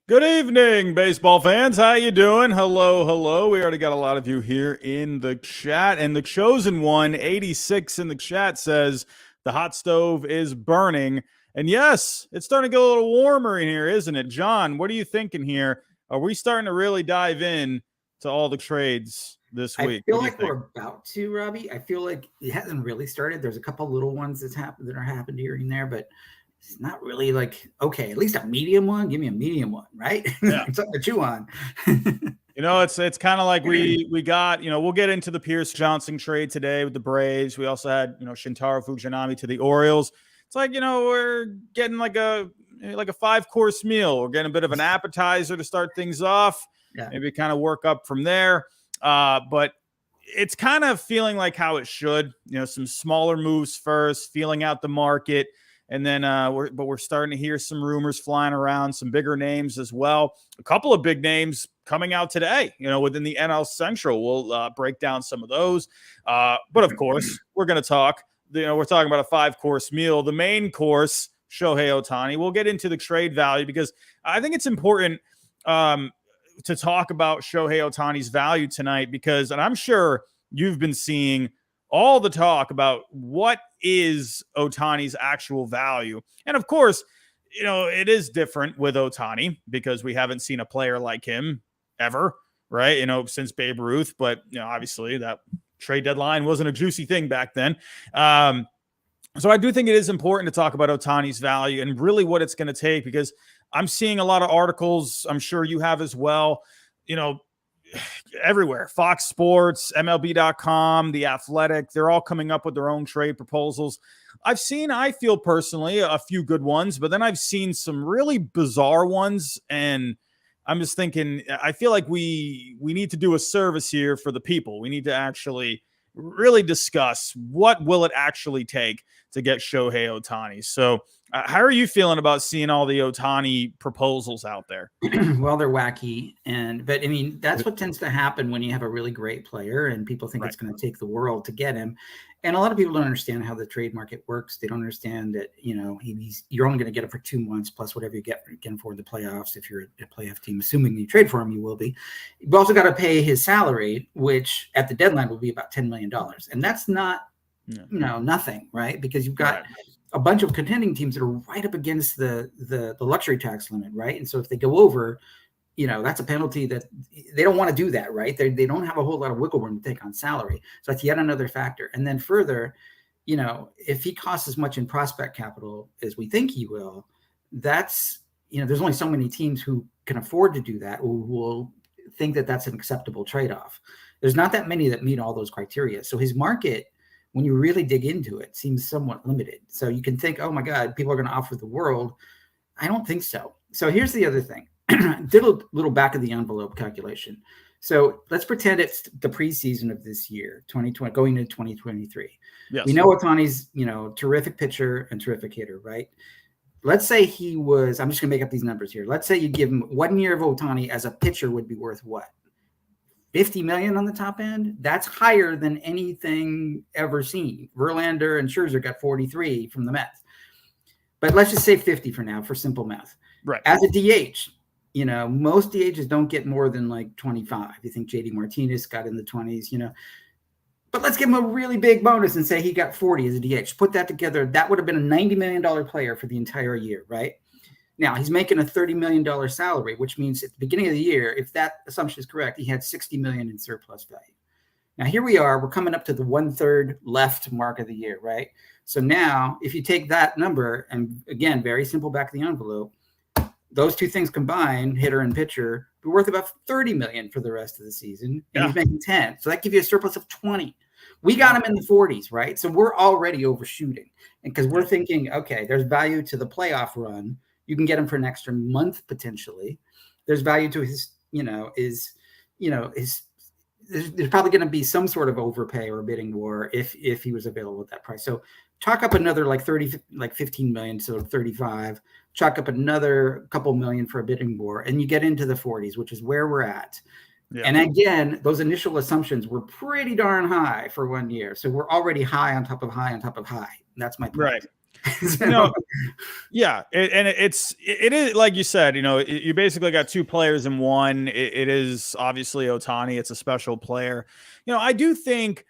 Good evening, baseball fans. How you doing? Hello, hello. We already got a lot of you here in the chat. And the chosen one, 86 in the chat, says the hot stove is burning. And yes, it's starting to get a little warmer in here, isn't it? John, what are you thinking here? Are we starting to really dive in to all the trades this I week? feel What do you like think? we're about to, Robbie. I feel like it hasn't really started. There's a couple little ones that are happened here and there, but it's not really like, okay, at least a medium one. Give me a medium one, right? Yeah. Something to chew on. It's kind of like we got, we'll get into the Pierce Johnson trade today with the Braves. We also had, Shintaro Fujinami to the Orioles. It's like, we're getting like a 5-course meal. We're getting a bit of an appetizer to start things off. Yeah. Maybe kind of work up from there. But it's kind of feeling like how it should, some smaller moves first, feeling out the market. And then we're starting to hear some rumors flying around, some bigger names as well. A couple of big names coming out today, within the NL Central. We'll break down some of those. But of course, we're going to talk, we're talking about a 5-course meal. The main course, Shohei Ohtani. We'll get into the trade value because I think it's important to talk about Shohei Ohtani's value tonight because, and I'm sure you've been seeing all the talk about what is Ohtani's actual value. And of course, it is different with Ohtani because we haven't seen a player like him ever, right? Since Babe Ruth, but obviously that trade deadline wasn't a juicy thing back then. So I do think it is important to talk about Ohtani's value and really what it's going to take because I'm seeing a lot of articles. I'm sure you have as well, everywhere. Fox Sports, MLB.com, The Athletic, they're all coming up with their own trade proposals. I feel personally, a few good ones, but then I've seen some really bizarre ones. And I'm just thinking, I feel like we need to do a service here for the people. We need to actually really discuss what will it actually take to get Shohei Ohtani. So how are you feeling about seeing all the Ohtani proposals out there? Well, they're wacky. But I mean, that's what tends to happen when you have a really great player and people think it's going to take the world to get him. And a lot of people don't understand how the trade market works. They don't understand that, you're only going to get him for 2 months plus whatever you get again for the playoffs. If you're a playoff team, assuming you trade for him, you will be. You've also got to pay his salary, which at the deadline will be about $10 million. And that's not, nothing, right? Because you've got a bunch of contending teams that are right up against the luxury tax limit, right? And so if they go over, that's a penalty that they don't want to do that, right? They don't have a whole lot of wiggle room to take on salary. So that's yet another factor. And then further, if he costs as much in prospect capital as we think he will, that's, there's only so many teams who can afford to do that, who will think that that's an acceptable trade-off. There's not that many that meet all those criteria. So his market, when you really dig into it, seems somewhat limited. So you can think, oh my God, people are going to offer the world. I don't think so. So here's the other thing. Did a little back of the envelope calculation. So let's pretend it's the preseason of this year, 2020, going into 2023. Yes. We know Ohtani's, terrific pitcher and terrific hitter, right? Let's say he was, I'm just going to make up these numbers here. Let's say you give him 1 year of Ohtani as a pitcher would be worth what? 50 million on the top end. That's higher than anything ever seen. Verlander and Scherzer got 43 from the Mets. But let's just say 50 for now for simple math. Right. As a DH, most DHs don't get more than like 25. You think JD Martinez got in the 20s, But let's give him a really big bonus and say he got 40 as a DH. Put that together. That would have been a $90 million player for the entire year, right? Now, he's making a $30 million salary, which means at the beginning of the year, if that assumption is correct, he had $60 million in surplus value. Now, here we are. We're coming up to the 1/3 left mark of the year, right? So now, if you take that number, and again, very simple back of the envelope, those two things combined, hitter and pitcher, be worth about $30 million for the rest of the season, and he's making 10. So that gives you a surplus of 20. We got him in the 40s, right? So we're already overshooting, and because we're thinking, okay, there's value to the playoff run. You can get him for an extra month potentially. There's value to his, there's probably going to be some sort of overpay or bidding war if he was available at that price. So chalk up another like 15 million, so 35. Chalk up another couple million for a bidding war, and you get into the 40s, which is where we're at. Yeah. And again, those initial assumptions were pretty darn high for 1 year. So we're already high on top of high on top of high. That's my point. Right. So, Yeah, it is like you said. You basically got two players in one. It is obviously Ohtani. It's a special player. I do think,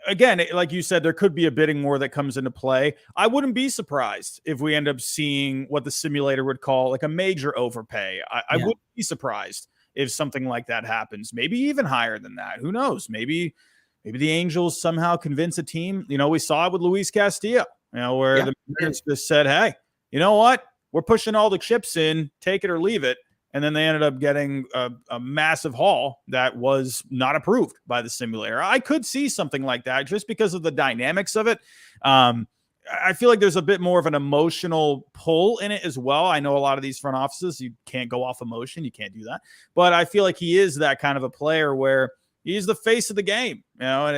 again, like you said, there could be a bidding war that comes into play. I wouldn't be surprised if we end up seeing what the simulator would call like a major overpay. I wouldn't be surprised if something like that happens. Maybe even higher than that. Who knows? Maybe the Angels somehow convince a team. We saw it with Luis Castillo. Where the Mariners just said, hey, you know what? We're pushing all the chips in, take it or leave it. And then they ended up getting a massive haul that was not approved by the simulator. I could see something like that just because of the dynamics of it. I feel like there's a bit more of an emotional pull in it as well. I know a lot of these front offices, you can't go off emotion. You can't do that. But I feel like he is that kind of a player where he's the face of the game, and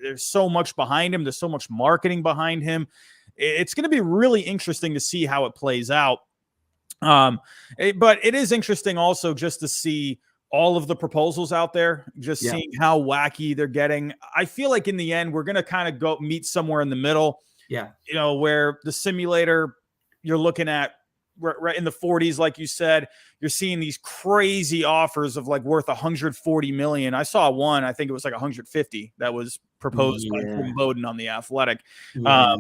there's so much behind him. There's so much marketing behind him. It's going to be really interesting to see how it plays out. But it is interesting also just to see all of the proposals out there, just seeing how wacky they're getting. I feel like in the end, we're going to kind of go meet somewhere in the middle. Yeah. Where the simulator, you're looking at right in the 40s, like you said, you're seeing these crazy offers of like worth 140 million. I saw one, I think it was like 150 that was proposed by Tim Bowden on The Athletic. I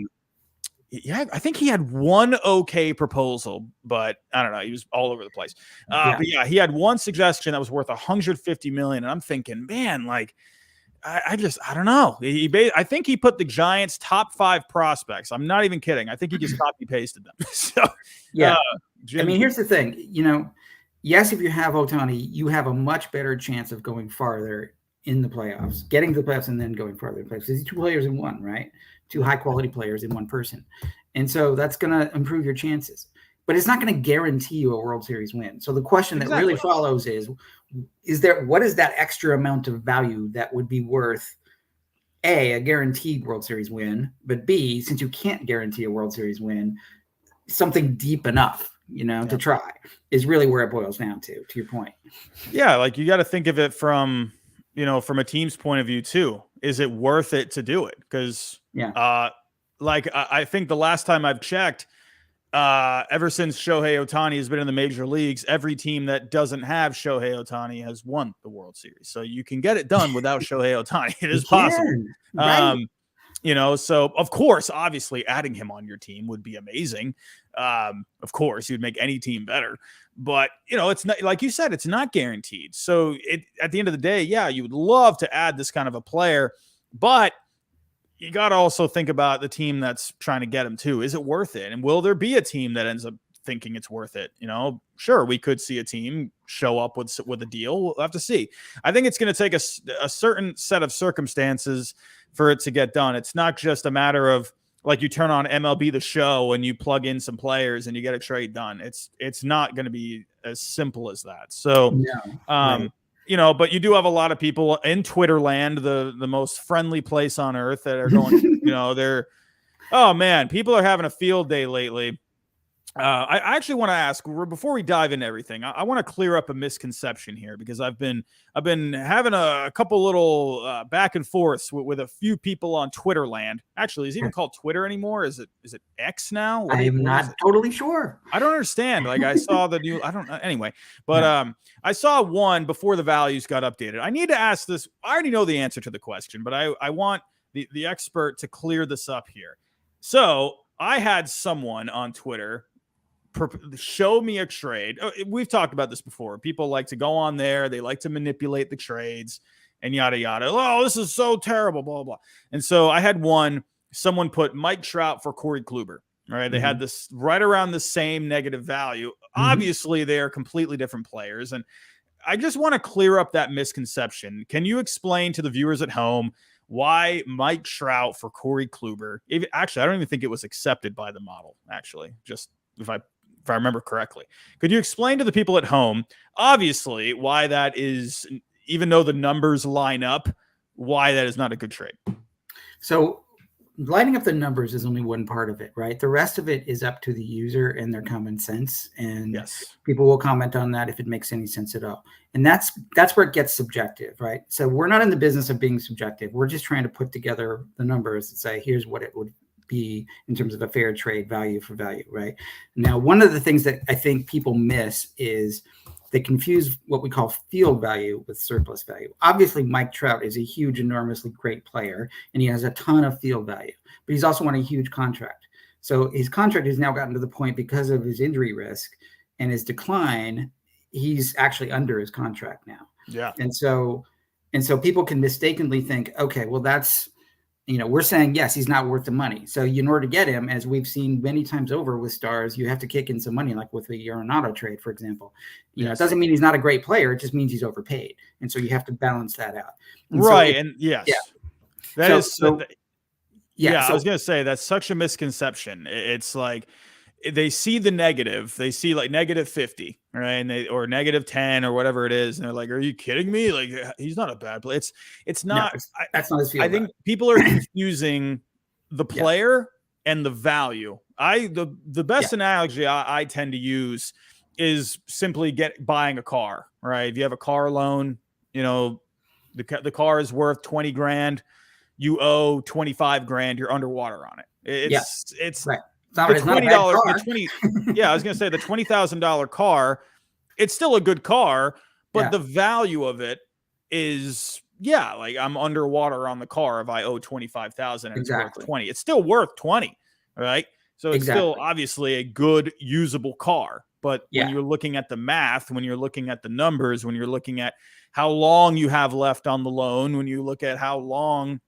think he had one okay proposal, but I don't know. He was all over the place. But he had one suggestion that was worth 150 million. And I'm thinking, man, like, I don't know. I think he put the Giants' top 5 prospects. I'm not even kidding. I think he just copy pasted them. So, I mean, here's the thing. Yes, if you have Ohtani, you have a much better chance of going farther in the playoffs, getting to the playoffs, and then going farther in the playoffs. These 2 players in one, right? 2 high quality players in one person, and so that's going to improve your chances. But it's not going to guarantee you a World Series win. So the question that really follows is what is that extra amount of value that would be worth A, guaranteed World Series win, but B, since you can't guarantee a World Series win, something deep enough, to try is really where it boils down to your point. Yeah. Like you got to think of it from a team's point of view too. Is it worth it to do it? Because I think the last time I've checked, ever since Shohei Ohtani has been in the major leagues, every team that doesn't have Shohei Ohtani has won the World Series. So you can get it done without Shohei Ohtani. It is possible. Right. So of course, obviously adding him on your team would be amazing. Of course, you'd make any team better, but it's not, like you said, it's not guaranteed. So at the end of the day, you would love to add this kind of a player, but you got to also think about the team that's trying to get him too. Is it worth it? And will there be a team that ends up thinking it's worth it? Sure, we could see a team show up with a deal. We'll have to see. I think it's going to take a certain set of circumstances for it to get done. It's not just a matter of like you turn on MLB The Show and you plug in some players and you get a trade done. It's not going to be as simple as that. So, but you do have a lot of people in Twitter land, the most friendly place on earth, that are going, oh man, people are having a field day lately. I actually want to ask, before we dive into everything, I want to clear up a misconception here, because I've been having a couple little back and forths with a few people on Twitter land. Actually, is it even called Twitter anymore? Is it X now? I am not totally sure. I don't understand. Like I saw the new, I don't know. Anyway, but I saw one before the values got updated. I need to ask this. I already know the answer to the question, but I want the expert to clear this up here. So I had someone on Twitter show me a trade. We've talked about this before. People like to go on there. They like to manipulate the trades and yada, yada. Oh, this is so terrible, blah, blah. And so I had someone put Mike Trout for Corey Kluber. Right. They had this right around the same negative value. Obviously, they are completely different players. And I just want to clear up that misconception. Can you explain to the viewers at home why Mike Trout for Corey Kluber? Actually, I don't even think it was accepted by the model, actually, just if I remember correctly. Could you explain to the people at home, obviously, why that is, even though the numbers line up, why that is not a good trade? So lining up the numbers is only one part of it, right? The rest of it is up to the user and their common sense. And people will comment on that if it makes any sense at all. And that's where it gets subjective, right? So we're not in the business of being subjective. We're just trying to put together the numbers and say, here's what it would be in terms of a fair trade, value for value, right? Now, one of the things that I think people miss is they confuse what we call field value with surplus value. Obviously, Mike Trout is a huge, enormously great player, and he has a ton of field value, but he's also won a huge contract. So his contract has now gotten to the point, because of his injury risk and his decline, he's actually under his contract now. Yeah. And so people can mistakenly think, okay, well, that's, we're saying, yes, he's not worth the money. So in order to get him, as we've seen many times over with stars, you have to kick in some money, like with the Arenado trade, for example. It doesn't mean he's not a great player. It just means he's overpaid. And so you have to balance that out. And right. So and yes, yeah. I was going to say that's such a misconception. It's like they see the negative. They see like -50, right? And or -10 or whatever it is. And they're like, are you kidding me? Like, he's not a bad player. It's not. No, that's not his field. I think people are confusing the player and the value. The best analogy I tend to use is simply buying a car, right? If you have a car loan, the car is worth 20 grand. You owe 25 grand. You're underwater on it. It's right. The $20, I was going to say the $20,000 car, it's still a good car, but the value of it is, like I'm underwater on the car if I owe 25,000 and it's worth 20. It's still worth 20, right? So it's still obviously a good usable car. But when you're looking at the math, when you're looking at the numbers, when you're looking at how long you have left on the loan, when you look at how long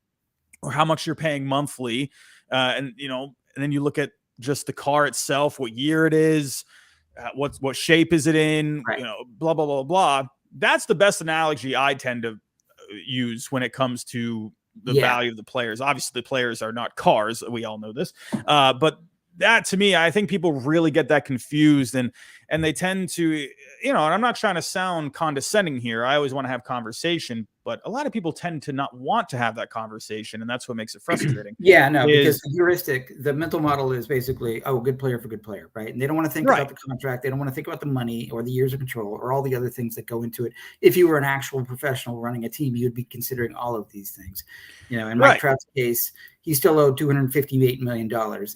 or how much you're paying monthly, and then you look at just the car itself, what year it is, what shape is it in, blah, blah, blah, blah. That's the best analogy I tend to use when it comes to the value of the players. Obviously, the players are not cars. We all know this. But that, to me, I think people really get that confused, and they tend to, and I'm not trying to sound condescending here. I always want to have conversation, but a lot of people tend to not want to have that conversation, and that's what makes it frustrating. Because the heuristic, the mental model is basically, good player for good player, right? And they don't want to think about the contract. They don't want to think about the money or the years of control or all the other things that go into it. If you were an actual professional running a team, you'd be considering all of these things. In Mike Trout's case, he still owed $258 million,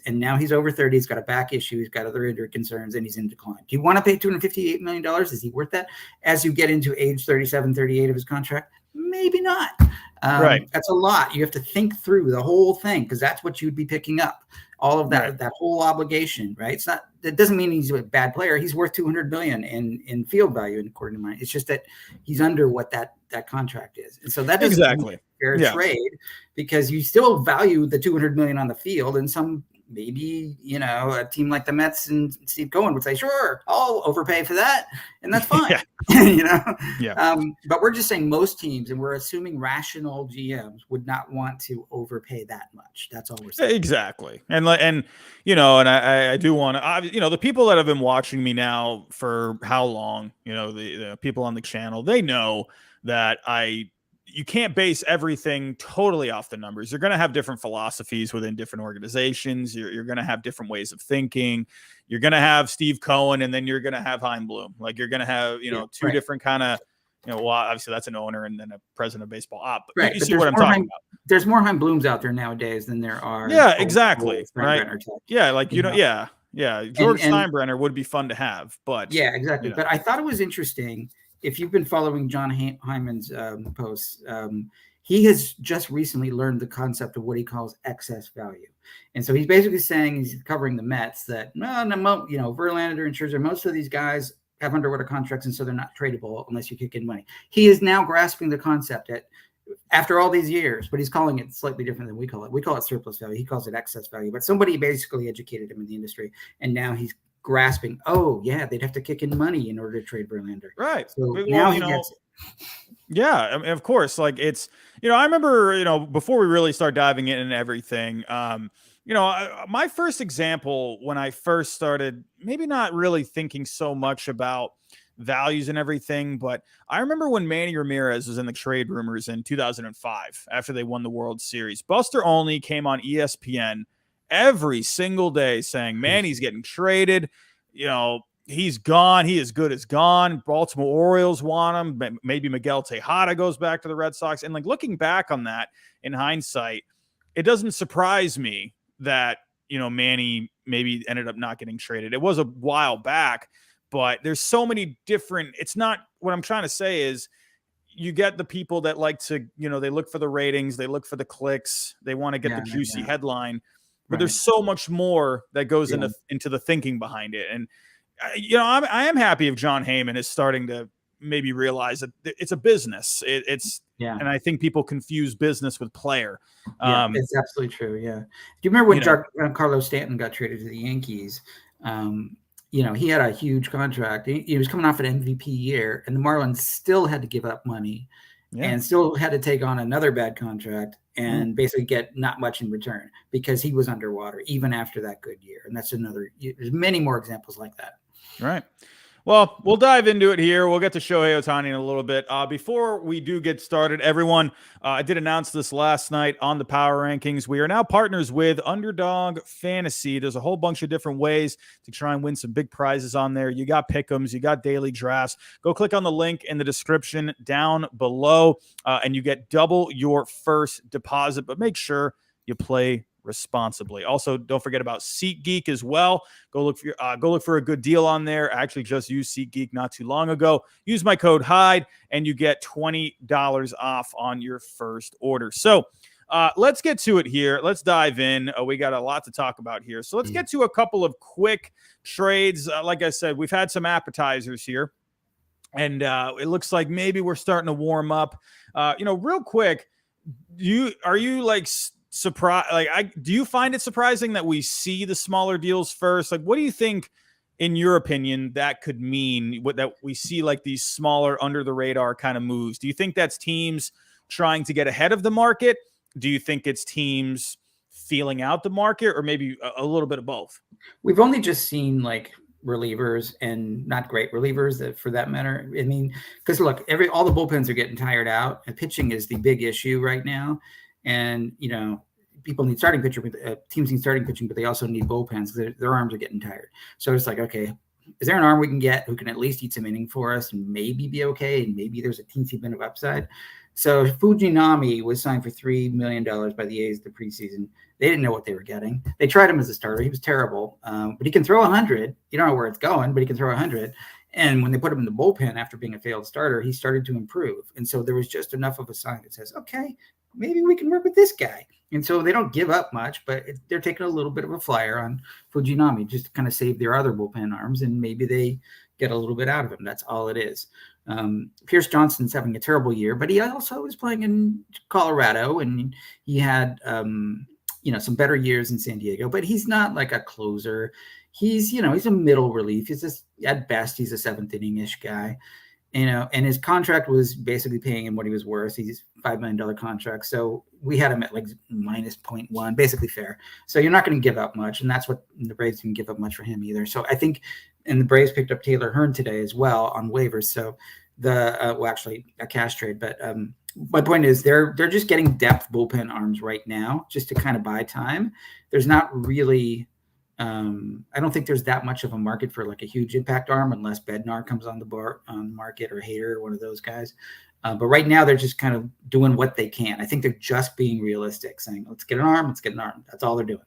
and now he's over 30. He's got a back issue. He's got other injury concerns, and he's in decline. Do you want to pay $258 million? Is he worth that? As you get into age 37, 38 of his contract, maybe not. That's a lot. You have to think through the whole thing, because that's what you'd be picking up. All of that, that whole obligation, right? It's not. That doesn't mean he's a bad player. He's worth $200 billion in field value, according to mine. It's just that he's under what that contract is, and so that doesn't mean fair trade, because you still value the $200 million on the field, and some. Maybe, a team like the Mets and Steve Cohen would say, sure, I'll overpay for that. And that's fine, but we're just saying most teams, and we're assuming rational GMs would not want to overpay that much. That's all we're saying. Exactly. And I do want to, the people that have been watching me now for how long, the people on the channel, they know that you can't base everything totally off the numbers. You're going to have different philosophies within different organizations. You're going to have different ways of thinking. You're going to have Steve Cohen, and then you're going to have Chaim Bloom. Like, you're going to have, two different kind of, well, obviously that's an owner and then a president of baseball op. But you see what I'm talking about. There's more Chaim Blooms out there nowadays than there are. Yeah, exactly. Right. Yeah. Like, George Steinbrenner would be fun to have, but exactly. But I thought it was interesting. If you've been following John Hyman's posts, he has just recently learned the concept of what he calls excess value. And so he's basically saying, he's covering the Mets, that, Verlander and Scherzer, most of these guys have underwater contracts, and so they're not tradable unless you kick in money. He is now grasping the concept after all these years, but he's calling it slightly different than we call it. We call it surplus value. He calls it excess value. But somebody basically educated him in the industry, and now he's grasping, they'd have to kick in money in order to trade Verlander. Right. So now he gets it. Yeah, I mean, of course. Like, it's, I remember, before we really start diving in and everything, my first example when I first started, maybe not really thinking so much about values and everything, but I remember when Manny Ramirez was in the trade rumors in 2005 after they won the World Series. Buster Olney came on ESPN every single day saying, Manny's getting traded. He's gone. He is good as gone. Baltimore Orioles want him. Maybe Miguel Tejada goes back to the Red Sox. And like, looking back on that in hindsight, it doesn't surprise me that, Manny maybe ended up not getting traded. It was a while back, but there's so many different, it's not, what I'm trying to say is you get the people that like to, they look for the ratings, they look for the clicks, they want to get the juicy headline, but there's so much more that goes into the thinking behind it. And, I am happy if John Heyman is starting to maybe realize that it's a business. And I think people confuse business with player. It's absolutely true. Yeah. Do you remember when Carlos Stanton got traded to the Yankees? He had a huge contract. He was coming off an MVP year, and the Marlins still had to give up money and still had to take on another bad contract and basically get not much in return because he was underwater even after that good year. And that's there's many more examples like that. Right. Well, we'll dive into it here. We'll get to Shohei Ohtani in a little bit. Before we do get started, everyone, I did announce this last night on the Power Rankings. We are now partners with Underdog Fantasy. There's a whole bunch of different ways to try and win some big prizes on there. You got pick'ems, you got daily drafts. Go click on the link in the description down below, and you get double your first deposit. But make sure you play responsibly. Also, don't forget about SeatGeek as well. Go look for a good deal on there. I actually just used SeatGeek not too long ago. Use my code HYDE and you get $20 off on your first order. So let's get to it here. Let's dive in. We got a lot to talk about here. So let's get to a couple of quick trades. Like I said, we've had some appetizers here, and it looks like maybe we're starting to warm up. Real quick, are you like surprised? Like, do you find it surprising that we see the smaller deals first? Like, what do you think, in your opinion, that could mean? That we see like these smaller, under the radar kind of moves? Do you think that's teams trying to get ahead of the market? Do you think it's teams feeling out the market, or maybe a little bit of both? We've only just seen like relievers, and not great relievers for that matter. I mean, because look, all the bullpens are getting tired out, and pitching is the big issue right now. And, people need starting pitcher, teams need starting pitching, but they also need bullpens. Their arms are getting tired. So it's like, okay, is there an arm we can get who can at least eat some inning for us and maybe be okay? And maybe there's a teensy bit of upside. So Fujinami was signed for $3 million by the A's the preseason. They didn't know what they were getting. They tried him as a starter. He was terrible, but he can throw 100. You don't know where it's going, but he can throw 100. And when they put him in the bullpen after being a failed starter, he started to improve. And so there was just enough of a sign that says, okay, maybe we can work with this guy. And so they don't give up much, but they're taking a little bit of a flyer on Fujinami just to kind of save their other bullpen arms, and maybe they get a little bit out of him. That's all it is. Pierce Johnson's having a terrible year, but he also was playing in Colorado, and he had some better years in San Diego, but he's not like a closer. He's a middle relief. He's just, at best, he's a seventh inning-ish guy. And his contract was basically paying him what he was worth. He's a $5 million contract. So we had him at like minus 0.1, basically fair. So you're not going to give up much. And that's what the Braves didn't give up much for him either. So I think, and the Braves picked up Taylor Hearn today as well on waivers. So actually a cash trade. But my point is they're just getting depth bullpen arms right now just to kind of buy time. There's not really, I don't think there's that much of a market for like a huge impact arm unless Bednar comes on the market, or Hader, one of those guys. But right now they're just kind of doing what they can. I think they're just being realistic, saying, let's get an arm. That's all they're doing.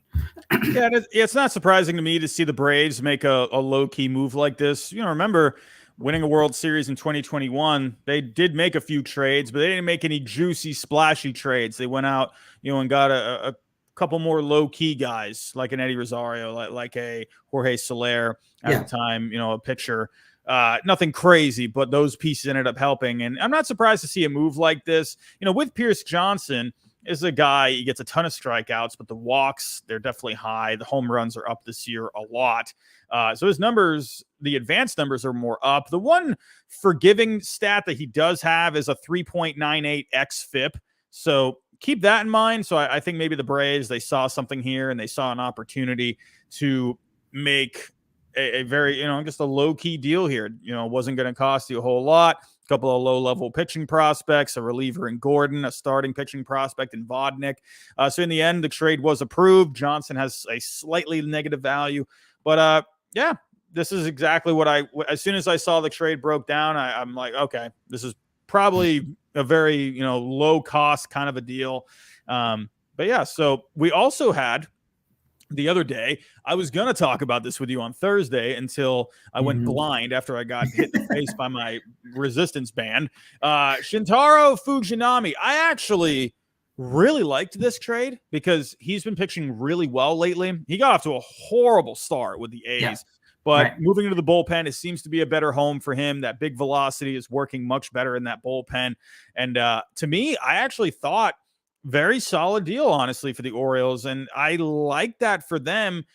Yeah, it's not surprising to me to see the Braves make a low-key move like this. Remember winning a World Series in 2021, they did make a few trades, but they didn't make any juicy, splashy trades. They went out, and got a couple more low-key guys like an Eddie Rosario, like a Jorge Soler at the time, a pitcher. Nothing crazy, but those pieces ended up helping. And I'm not surprised to see a move like this. With Pierce Johnson, is a guy, he gets a ton of strikeouts, but the walks, they're definitely high. The home runs are up this year a lot. So his numbers, the advanced numbers, are more up. The one forgiving stat that he does have is a 3.98 xFIP. So keep that in mind. So I think maybe the Braves, they saw something here and they saw an opportunity to make a very, just a low-key deal here. It wasn't going to cost you a whole lot. A couple of low-level pitching prospects, a reliever in Gordon, a starting pitching prospect in Vodnik. So in the end, the trade was approved. Johnson has a slightly negative value. But, this is exactly what as soon as I saw the trade broke down, I'm like, okay, this is probably a very, low cost kind of a deal. But yeah, so we also had the other day. I was going to talk about this with you on Thursday until I went blind after I got hit in the face by my resistance band. Shintaro Fujinami. I actually really liked this trade because he's been pitching really well lately. He got off to a horrible start with the A's, but moving into the bullpen, it seems to be a better home for him. That big velocity is working much better in that bullpen. And to me, I actually thought very solid deal, honestly, for the Orioles. And I like that for them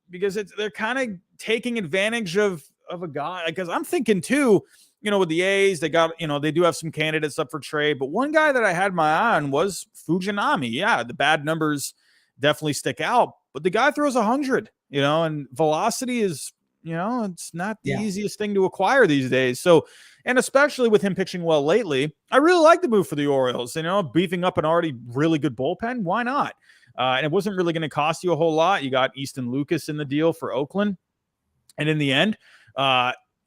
because they're kind of taking advantage of a guy. Because I'm thinking too, with the A's, they got, they do have some candidates up for trade. But one guy that I had my eye on was Fujinami. Yeah, the bad numbers definitely stick out. But the guy throws 100, and velocity is, it's not the easiest thing to acquire these days. So, and especially with him pitching well lately, I really like the move for the Orioles. Beefing up an already really good bullpen. Why not? And it wasn't really going to cost you a whole lot. You got Easton Lucas in the deal for Oakland. And in the end,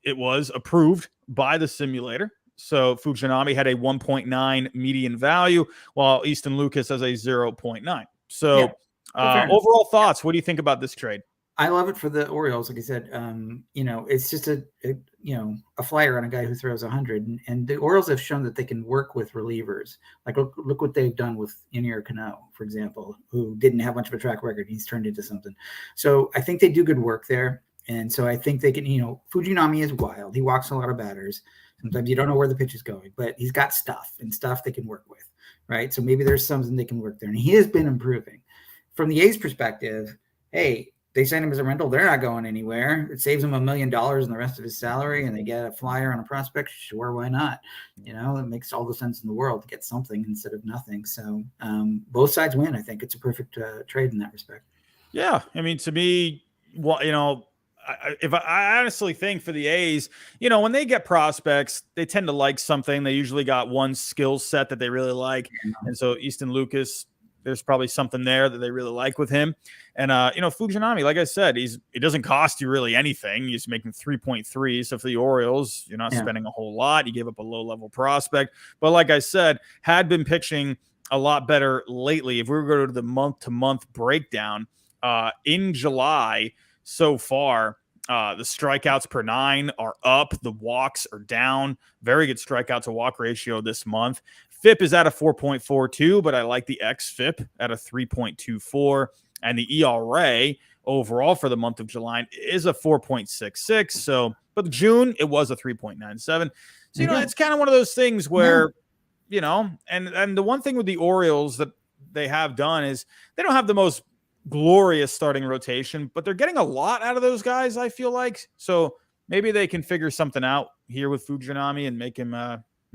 it was approved by the simulator. So Fujinami had a 1.9 median value, while Easton Lucas has a 0.9. So overall thoughts, what do you think about this trade? I love it for the Orioles. Like I said, it's just a flyer on a guy who throws 100, and the Orioles have shown that they can work with relievers. Like look what they've done with Yunier Cano, for example, who didn't have much of a track record. He's turned into something. So I think they do good work there, and so I think they can. Fujinami is wild. He walks a lot of batters. Sometimes you don't know where the pitch is going, but he's got stuff they can work with, right? So maybe there's something they can work there, and he has been improving. From the A's perspective, hey. They signed him as a rental. They're not going anywhere. It saves him $1 million in the rest of his salary, and they get a flyer on a prospect. Sure, why not? It makes all the sense in the world to get something instead of nothing. So both sides win. I think it's a perfect trade in that respect. Yeah, I mean, to me, I honestly think for the A's, when they get prospects, they tend to like something. They usually got one skill set that they really like, and so Easton Lucas. There's probably something there that they really like with him. And, Fujinami, like I said, it doesn't cost you really anything. He's making 3.3. So for the Orioles, you're not spending a whole lot. You gave up a low-level prospect. But like I said, had been pitching a lot better lately. If we were to go to the month-to-month breakdown, in July so far, the strikeouts per 9 are up. The walks are down. Very good strikeout to walk ratio this month. FIP is at a 4.42, but I like the XFIP at a 3.24. And the ERA overall for the month of July is a 4.66. So, but June, it was a 3.97. So, it's kind of one of those things where, and the one thing with the Orioles that they have done is they don't have the most glorious starting rotation, but they're getting a lot out of those guys, I feel like. So maybe they can figure something out here with Fujinami and make him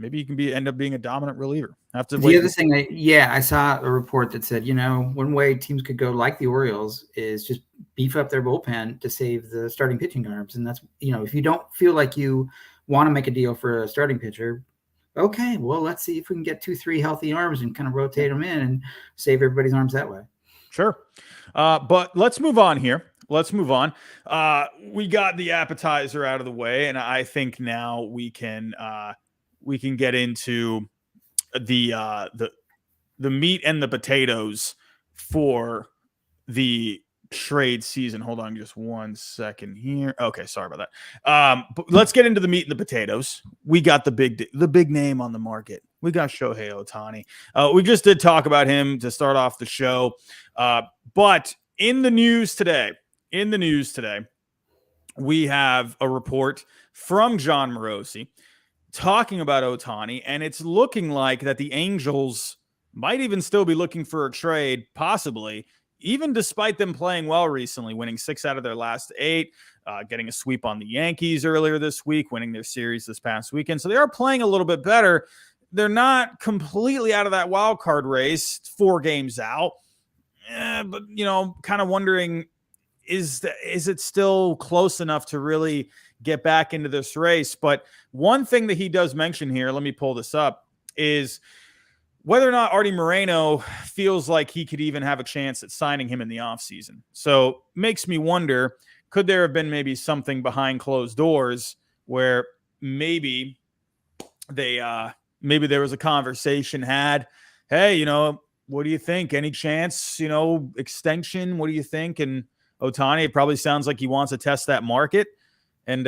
maybe he can end up being a dominant reliever. The other thing, I saw a report that said, one way teams could go like the Orioles is just beef up their bullpen to save the starting pitching arms. And that's, if you don't feel like you want to make a deal for a starting pitcher, okay, well, let's see if we can get 2-3 healthy arms and kind of rotate them in and save everybody's arms that way. Sure. But let's move on here. Let's move on. We got the appetizer out of the way, and I think now we can get into the meat and the potatoes for the trade season. Hold on just 1 second here. Okay, sorry about that. But let's get into the meat and the potatoes. We got the big name on the market. We got Shohei Ohtani. We just did talk about him to start off the show. But in the news today, we have a report from John Morosi talking about Ohtani, and it's looking like that the Angels might even still be looking for a trade, possibly, even despite them playing well recently, winning 6 out of their last 8, getting a sweep on the Yankees earlier this week, winning their series this past weekend. So they are playing a little bit better. They're not completely out of that wild card race, 4 games out. But, kind of wondering, is it still close enough to really get back into this race? But one thing that he does mention here, let me pull this up, is whether or not Artie Moreno feels like he could even have a chance at signing him in the offseason. So makes me wonder, could there have been maybe something behind closed doors where maybe there was a conversation had, hey, what do you think? Any chance, extension? What do you think? And Ohtani, it probably sounds like he wants to test that market. And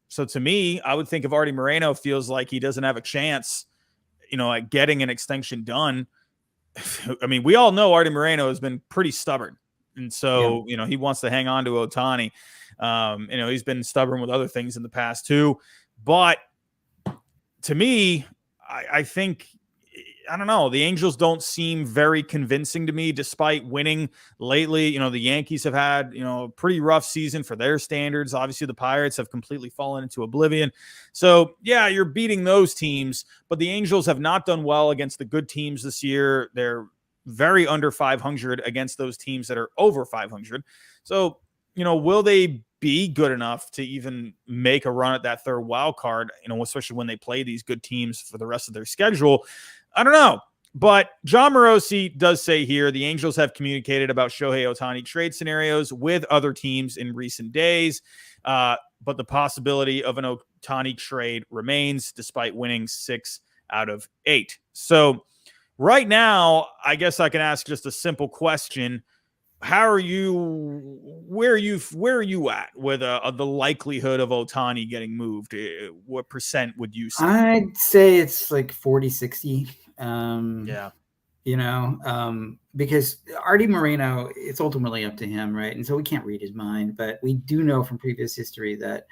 so to me, I would think if Artie Moreno feels like he doesn't have a chance, at getting an extension done. I mean, we all know Artie Moreno has been pretty stubborn. And so, he wants to hang on to Ohtani. He's been stubborn with other things in the past too. But to me, I think, I don't know, the Angels don't seem very convincing to me despite winning lately. The Yankees have had, a pretty rough season for their standards. Obviously, the Pirates have completely fallen into oblivion. So, yeah, you're beating those teams, but the Angels have not done well against the good teams this year. They're very under 500 against those teams that are over 500. So, will they be good enough to even make a run at that third wild card, especially when they play these good teams for the rest of their schedule? I don't know. But John Morosi does say here the Angels have communicated about Shohei Ohtani trade scenarios with other teams in recent days, but the possibility of an Ohtani trade remains despite winning 6 out of 8. So right now, I guess I can ask just a simple question. Where are you at with the likelihood of Ohtani getting moved? What percent would you say? I'd say it's like 40-60. Because Artie Moreno, it's ultimately up to him, right? And so we can't read his mind, but we do know from previous history that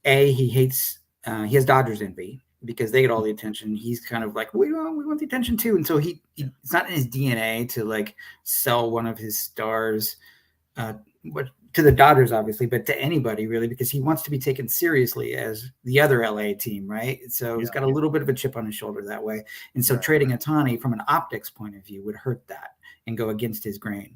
he has Dodgers envy because they get all the attention. He's kind of like, we want the attention too. And so it's not in his DNA to like sell one of his stars, to the Dodgers, obviously, but to anybody really, because he wants to be taken seriously as the other LA team, right? So he's got a little bit of a chip on his shoulder that way. And so trading Ohtani from an optics point of view would hurt that and go against his grain.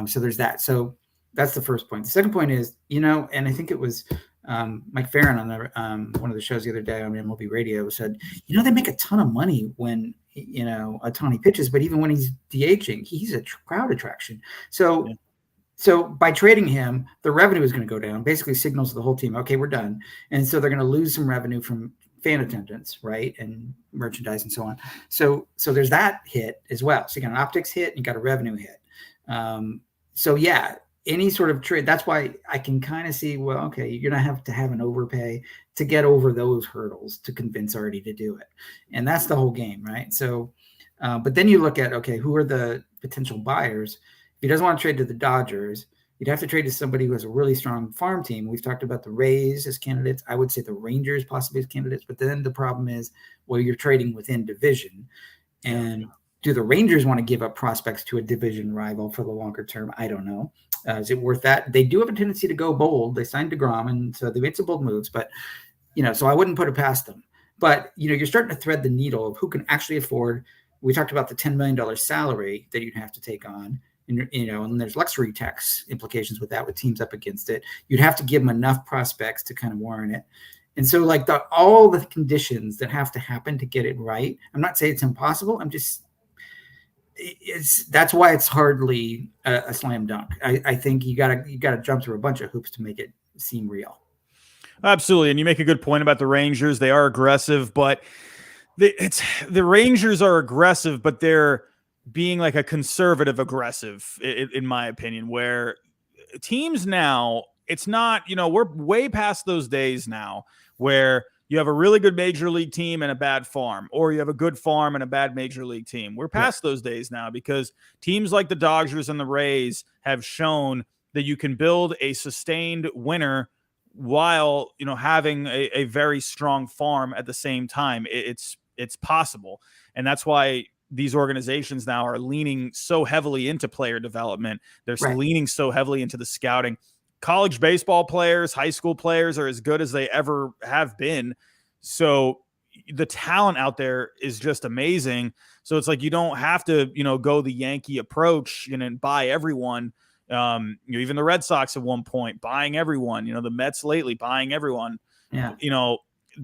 So there's that. So that's the first point. The second point is, and I think it was Mike Farron on one of the shows the other day on MLB Radio said, they make a ton of money when, Ohtani pitches, but even when he's DHing, he's a crowd attraction. So by trading him, the revenue is going to go down, basically signals to the whole team, okay, we're done. And so they're going to lose some revenue from fan attendance, right? And merchandise and so on. So there's that hit as well. So you got an optics hit and you got a revenue hit. Any sort of trade, that's why I can kind of see, well, okay, you're going to have an overpay to get over those hurdles to convince Artie to do it. And that's the whole game, right? So, but then you look at, okay, who are the potential buyers? If he doesn't want to trade to the Dodgers, you'd have to trade to somebody who has a really strong farm team. We've talked about the Rays as candidates. I would say the Rangers possibly as candidates. But then the problem is, well, you're trading within division. And do the Rangers want to give up prospects to a division rival for the longer term? I don't know. Is it worth that? They do have a tendency to go bold. They signed DeGrom, and so they made some bold moves. But, so I wouldn't put it past them. But, you're starting to thread the needle of who can actually afford. We talked about the $10 million salary that you'd have to take on. And there's luxury tax implications with that, with teams up against it. You'd have to give them enough prospects to kind of warrant it. And so like all the conditions that have to happen to get it right, I'm not saying it's impossible. That's why it's hardly a slam dunk. I think you gotta jump through a bunch of hoops to make it seem real. Absolutely. And you make a good point about the Rangers. They are aggressive, but the Rangers are aggressive, but they're being like a conservative aggressive, in my opinion, where teams now, it's not, we're way past those days now where you have a really good major league team and a bad farm, or you have a good farm and a bad major league team. We're past those days now because teams like the Dodgers and the Rays have shown that you can build a sustained winner while, having a very strong farm at the same time. It's possible. And that's why these organizations now are leaning so heavily into player development. They're leaning so heavily into the scouting. College baseball players, high school players are as good as they ever have been. So the talent out there is just amazing. So it's like, you don't have to, go the Yankee approach and buy everyone. Even the Red Sox at one point buying everyone, the Mets lately buying everyone. Yeah.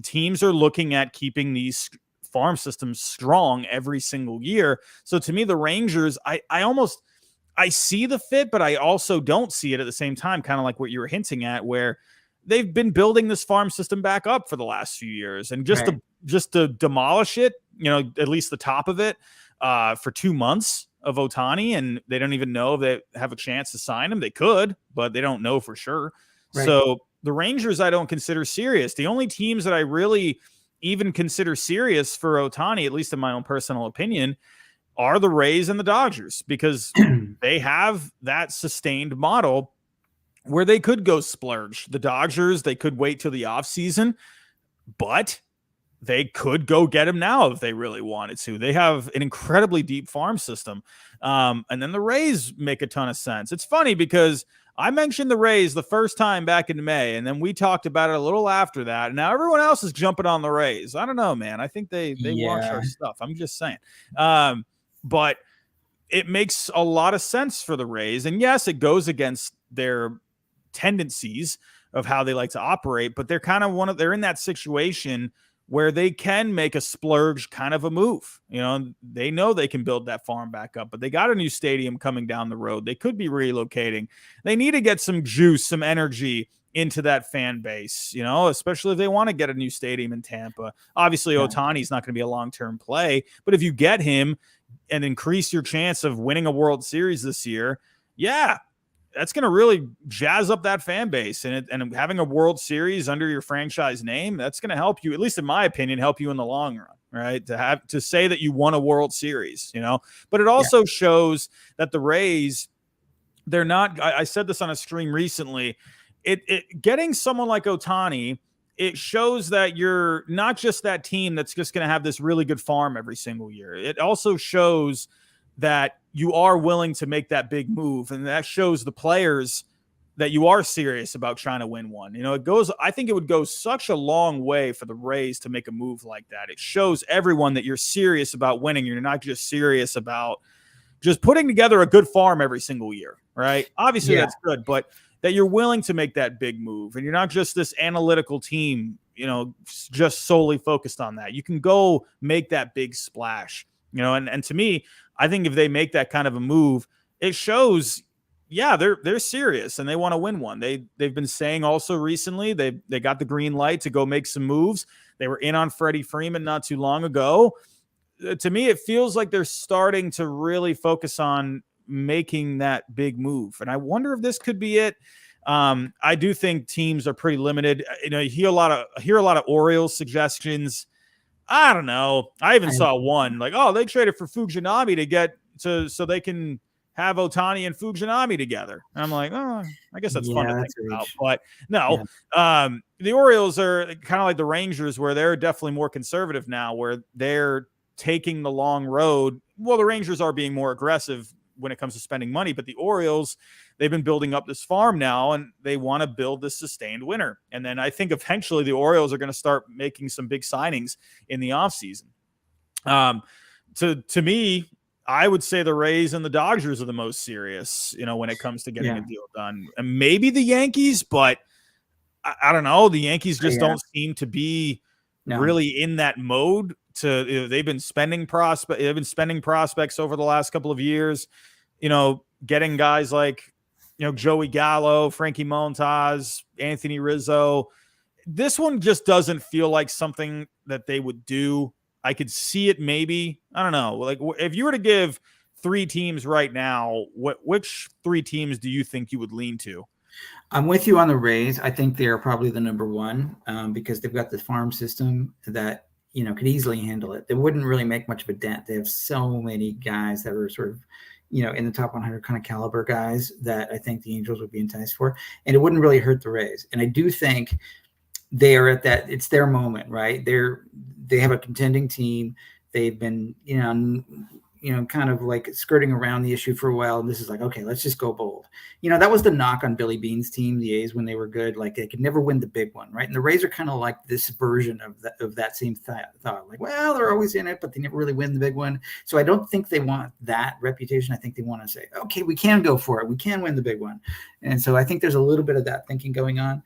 Teams are looking at keeping these farm systems strong every single year. So to me, the Rangers, I see the fit, but I also don't see it at the same time, kind of like what you were hinting at, where they've been building this farm system back up for the last few years, and just to demolish it, at least the top of it, for 2 months, of Ohtani, and they don't even know if they have a chance to sign him. They could, but they don't know for sure. Right. So the Rangers I don't consider serious. The only teams that I really even consider serious for Ohtani, at least in my own personal opinion, are the Rays and the Dodgers, because they have that sustained model where they could go splurge. The Dodgers, they could wait till the offseason, but they could go get him now if they really wanted to. They have an incredibly deep farm system. And then the Rays make a ton of sense. It's funny because I mentioned the Rays the first time back in May, and then we talked about it a little after that. And now everyone else is jumping on the Rays. I don't know, man. I think they watch our stuff. I'm just saying. But it makes a lot of sense for the Rays. And yes, it goes against their tendencies of how they like to operate, but they're kind of they're in that situation where they can make a splurge kind of a move. You know, they know they can build that farm back up, but they got a new stadium coming down the road. They could be relocating. They need to get some juice, some energy into that fan base, you know, especially if they want to get a new stadium in Tampa. Obviously, Ohtani's not going to be a long-term play, but if you get him and increase your chance of winning a World Series this year, that's going to really jazz up that fan base. And having a World Series under your franchise name, that's going to help you, at least in my opinion, help you in the long run, right? To say that you won a World Series, you know, but it also shows that the Rays, they're not, I said this on a stream recently, getting someone like Ohtani, it shows that you're not just that team that's just going to have this really good farm every single year. It also shows that you are willing to make that big move. And that shows the players that you are serious about trying to win one. You know, I think it would go such a long way for the Rays to make a move like that. It shows everyone that you're serious about winning. You're not just serious about just putting together a good farm every single year, right? Obviously that's good, but that you're willing to make that big move, and you're not just this analytical team, you know, just solely focused on that. You can go make that big splash, you know, and to me, I think if they make that kind of a move, it shows, they're serious and they want to win one. They've been saying also recently they got the green light to go make some moves. They were in on Freddie Freeman not too long ago. To me, it feels like they're starting to really focus on making that big move. And I wonder if this could be it. I do think teams are pretty limited. You know, you hear a lot of Orioles suggestions. I don't know. I even saw one like, they traded for Fujinami to get so they can have Ohtani and Fujinami together. And I'm like, I guess that's fun to think about. But no, the Orioles are kind of like the Rangers, where they're definitely more conservative now, where they're taking the long road. Well, the Rangers are being more aggressive when it comes to spending money, but the Orioles, they've been building up this farm now, and they want to build this sustained winner. And then I think eventually the Orioles are going to start making some big signings in the offseason. To me, I would say the Rays and the Dodgers are the most serious, you know, when it comes to getting a deal done. And maybe the Yankees, but I don't know. The Yankees just don't seem to be really in that mode. They've been spending prospects over the last couple of years, you know, getting guys like, you know, Joey Gallo, Frankie Montas, Anthony Rizzo. This one just doesn't feel like something that they would do. I could see it maybe. I don't know. Like, if you were to give three teams right now, which three teams do you think you would lean to? I'm with you on the Rays. I think they're probably the number one because they've got the farm system that, you know, could easily handle it. They wouldn't really make much of a dent. They have so many guys that are sort of, you know, in the top 100 kind of caliber guys that I think the Angels would be enticed for, and it wouldn't really hurt the Rays. And I do think they are at that, it's their moment, right? They have a contending team. They've been, you know, kind of like skirting around the issue for a while. And this is like, okay, let's just go bold. You know, that was the knock on Billy Beane's team, the A's, when they were good. Like, they could never win the big one, right? And the Rays are kind of like this version of that same thought. Like, well, they're always in it, but they never really win the big one. So I don't think they want that reputation. I think they want to say, okay, we can go for it. We can win the big one. And so I think there's a little bit of that thinking going on.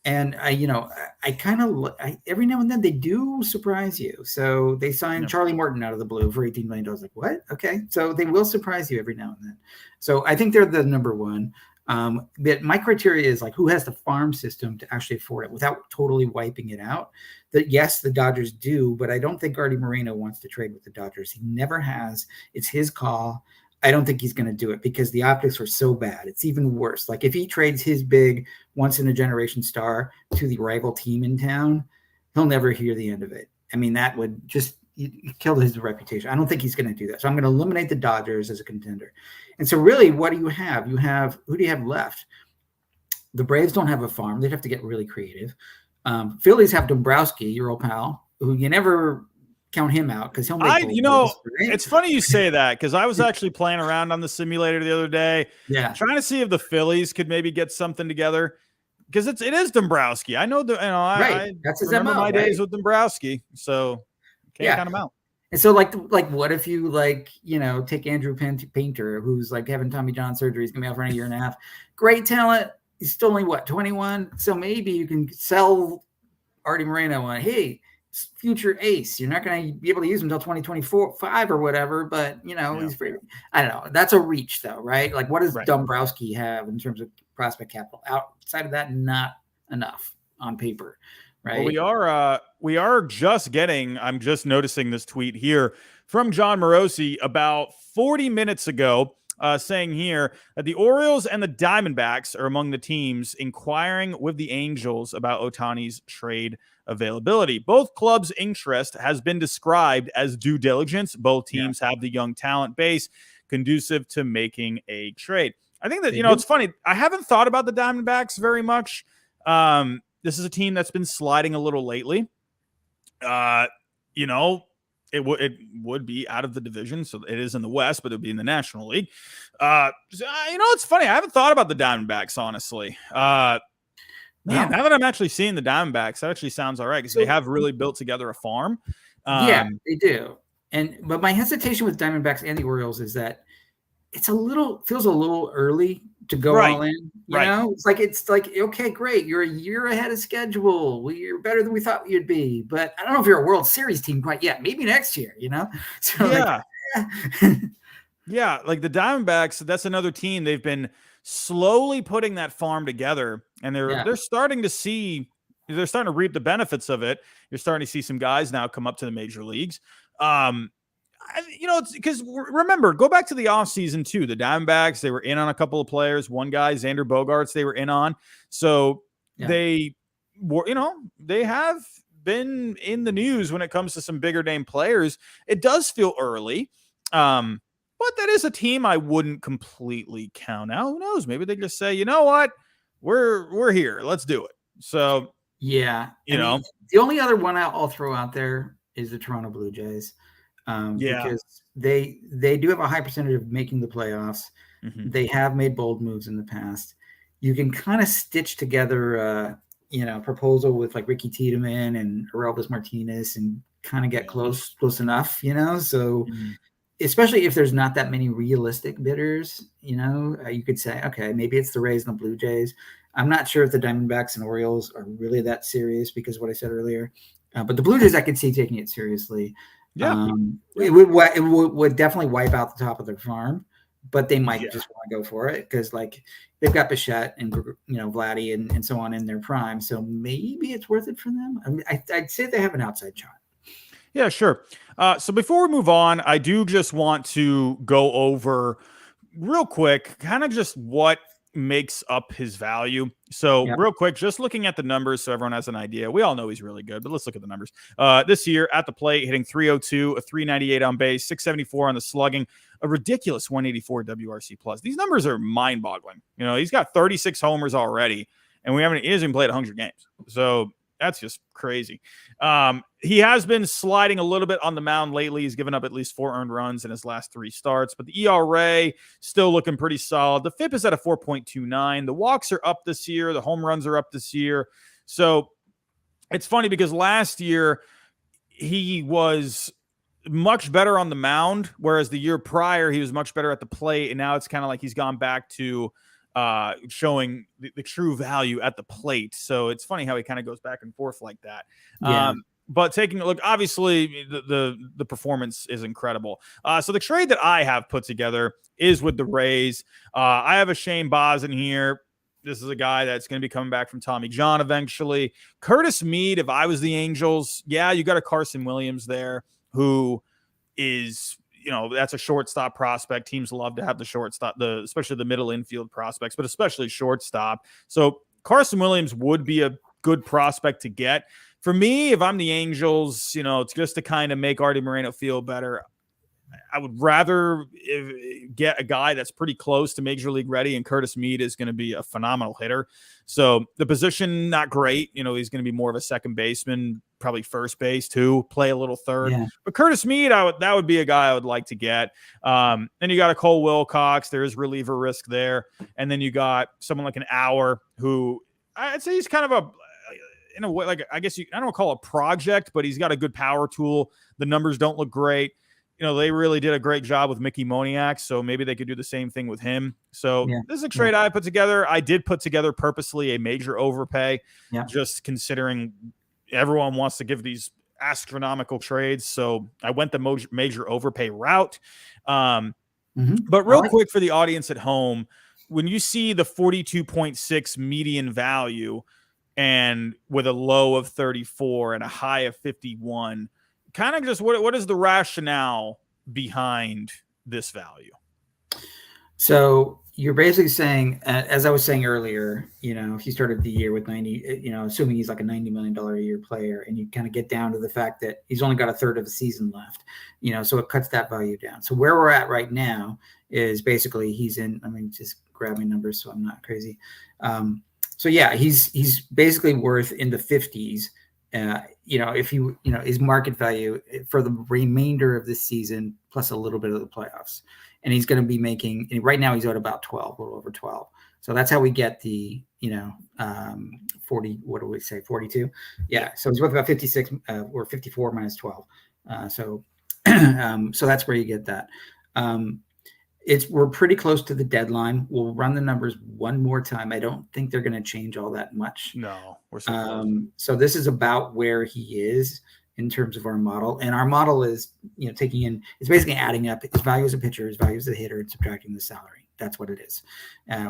And I kind of every now and then they do surprise you. So they signed Charlie Morton out of the blue for $18 million. Like, what? Okay. So they will surprise you every now and then. So I think they're the number one. But my criteria is like who has the farm system to actually afford it without totally wiping it out. That yes, the Dodgers do, but I don't think Artie Moreno wants to trade with the Dodgers. He never has. It's his call. I don't think he's going to do it because the optics were so bad. It's even worse. Like if he trades his big once in a generation star to the rival team in town, he'll never hear the end of it. I mean, that would just kill his reputation. I don't think he's going to do that. So I'm going to eliminate the Dodgers as a contender. And so really, what do you have? Who do you have left? The Braves don't have a farm. They'd have to get really creative. Phillies have Dombrowski, your old pal, who you never count him out because he'll make moves, right? It's funny you say that because I was actually playing around on the simulator the other day, trying to see if the Phillies could maybe get something together because it is Dombrowski. I know that I that's his remember MO, my days with Dombrowski, so can't count him out. And so like what if you take Andrew Painter, who's like having Tommy John surgery, he's gonna be out for a year and a half. Great talent. He's still only 21. So maybe you can sell Artie Moreno on, hey, future ace. You're not going to be able to use him until 2024-5 or whatever, but he's free. I don't know. That's a reach though, right? Like what does Dombrowski have in terms of prospect capital? Outside of that, not enough on paper. Right. Well, we are just getting, I'm just noticing this tweet here from John Morosi about 40 minutes ago, saying here that the Orioles and the Diamondbacks are among the teams inquiring with the Angels about Ohtani's trade availability. Both clubs' interest has been described as due diligence. Both teams have the young talent base conducive to making a trade. I think that, it's funny. I haven't thought about the Diamondbacks very much. This is a team that's been sliding a little lately. It would be out of the division, so it is in the West, but it would be in the National League. It's funny. I haven't thought about the Diamondbacks, honestly. Now that I'm actually seeing the Diamondbacks, that actually sounds all right because they have really built together a farm. They do. But my hesitation with Diamondbacks and the Orioles is that feels a little early to go all in. You know, it's like, okay, great. You're a year ahead of schedule. You're better than we thought you'd be. But I don't know if you're a World Series team quite yet. Maybe next year, So like the Diamondbacks, that's another team. They've been slowly putting that farm together, and they're starting to reap the benefits of it. You're starting to see some guys now come up to the major leagues. It's because remember, go back to the offseason too. The Diamondbacks, they were in on a couple of players. One guy, Xander Bogaerts, they were in on. So they were, they have been in the news when it comes to some bigger name players. It does feel early. But that is a team I wouldn't completely count out. Who knows? Maybe they just say, you know what? We're here. Let's do it. So the only other one I'll throw out there is the Toronto Blue Jays. Because they do have a high percentage of making the playoffs. Mm-hmm. They have made bold moves in the past. You can kind of stitch together, proposal with like Ricky Tiedemann and Aurelvis Martinez and kind of get close enough, So especially if there's not that many realistic bidders, you could say, okay, maybe it's the Rays and the Blue Jays. I'm not sure if the Diamondbacks and Orioles are really that serious because of what I said earlier. But the Blue Jays, I could see taking it seriously. It would definitely wipe out the top of their farm, but they might just want to go for it because like they've got Bichette and Vladdy and so on in their prime, so maybe it's worth it for them. I mean, I'd say they have an outside shot. Yeah, sure. So before we move on, I do just want to go over real quick, kind of just what makes up his value. So real quick, just looking at the numbers so everyone has an idea. We all know he's really good, but let's look at the numbers. This year at the plate, hitting .302, a .398 on base, .674 on the slugging, a ridiculous 184 WRC plus. These numbers are mind-boggling. He's got 36 homers already, and he hasn't even played 100 games. So that's just crazy. He has been sliding a little bit on the mound lately. He's given up at least 4 earned runs in his last 3 starts, but the ERA still looking pretty solid. The FIP is at a 4.29. The walks are up this year. The home runs are up this year. So it's funny because last year he was much better on the mound, whereas the year prior he was much better at the plate. And now it's kind of like he's gone back to showing the true value at the plate. So it's funny how he kind of goes back and forth like that. but taking a look, obviously the performance is incredible. So the trade that I have put together is with the Rays. I have a Shane Baz in here. This is a guy that's going to be coming back from Tommy John eventually. Curtis Mead, if I was the Angels, yeah, you got a Carson Williams there who is, that's a shortstop prospect. Teams love to have the shortstop, especially the middle infield prospects, but especially shortstop. So Carson Williams would be a good prospect to get. For me, if I'm the Angels, it's just to kind of make Artie Moreno feel better. I would rather get a guy that's pretty close to major league ready, and Curtis Mead is going to be a phenomenal hitter. So the position, not great. He's going to be more of a second baseman, probably first base too, play a little third. Yeah. But Curtis Mead, that would be a guy I would like to get. Then you got a Cole Wilcox. There is reliever risk there. And then you got someone like an Auer who I'd say he's kind of in a way, like, I guess I don't call it a project, but he's got a good power tool. The numbers don't look great. They really did a great job with Mickey Moniak, so maybe they could do the same thing with him. So this is a trade I put together. I did put together purposely a major overpay, just considering everyone wants to give these astronomical trades. So I went the major overpay route. But real quick for the audience at home, when you see the 42.6 median value and with a low of 34 and a high of 51, kind of just what is the rationale behind this value? So you're basically saying, as I was saying earlier, if you started the year with 90, assuming he's like a $90 million a year player, and you kind of get down to the fact that he's only got a third of the season left, so it cuts that value down. So where we're at right now is basically he's in, just grabbing numbers so I'm not crazy. He's basically worth in the 50s. If his market value for the remainder of this season, plus a little bit of the playoffs, and he's going to be making, right now he's at about 12, a little over 12. So that's how we get the, 40, what do we say? 42. Yeah. So he's worth about 56 or 54 minus 12. So that's where you get that. We're pretty close to the deadline. We'll run the numbers one more time. I don't think they're going to change all that much. No, we're so close. So this is about where he is in terms of our model. And our model is, taking in, it's basically adding up his value as a pitcher, his value as a hitter, and subtracting the salary. That's what it is.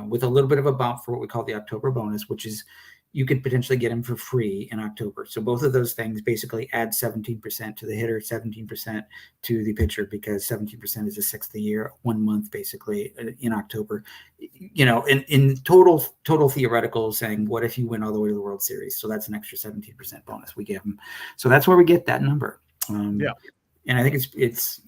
With a little bit of a bump for what we call the October bonus, which is you could potentially get him for free in October. So both of those things basically add 17% to the hitter, 17% to the pitcher, because 17% is a sixth a year, 1 month basically in October. In total theoretical saying, what if you win all the way to the World Series? So that's an extra 17% bonus we give him. So that's where we get that number. And I think it's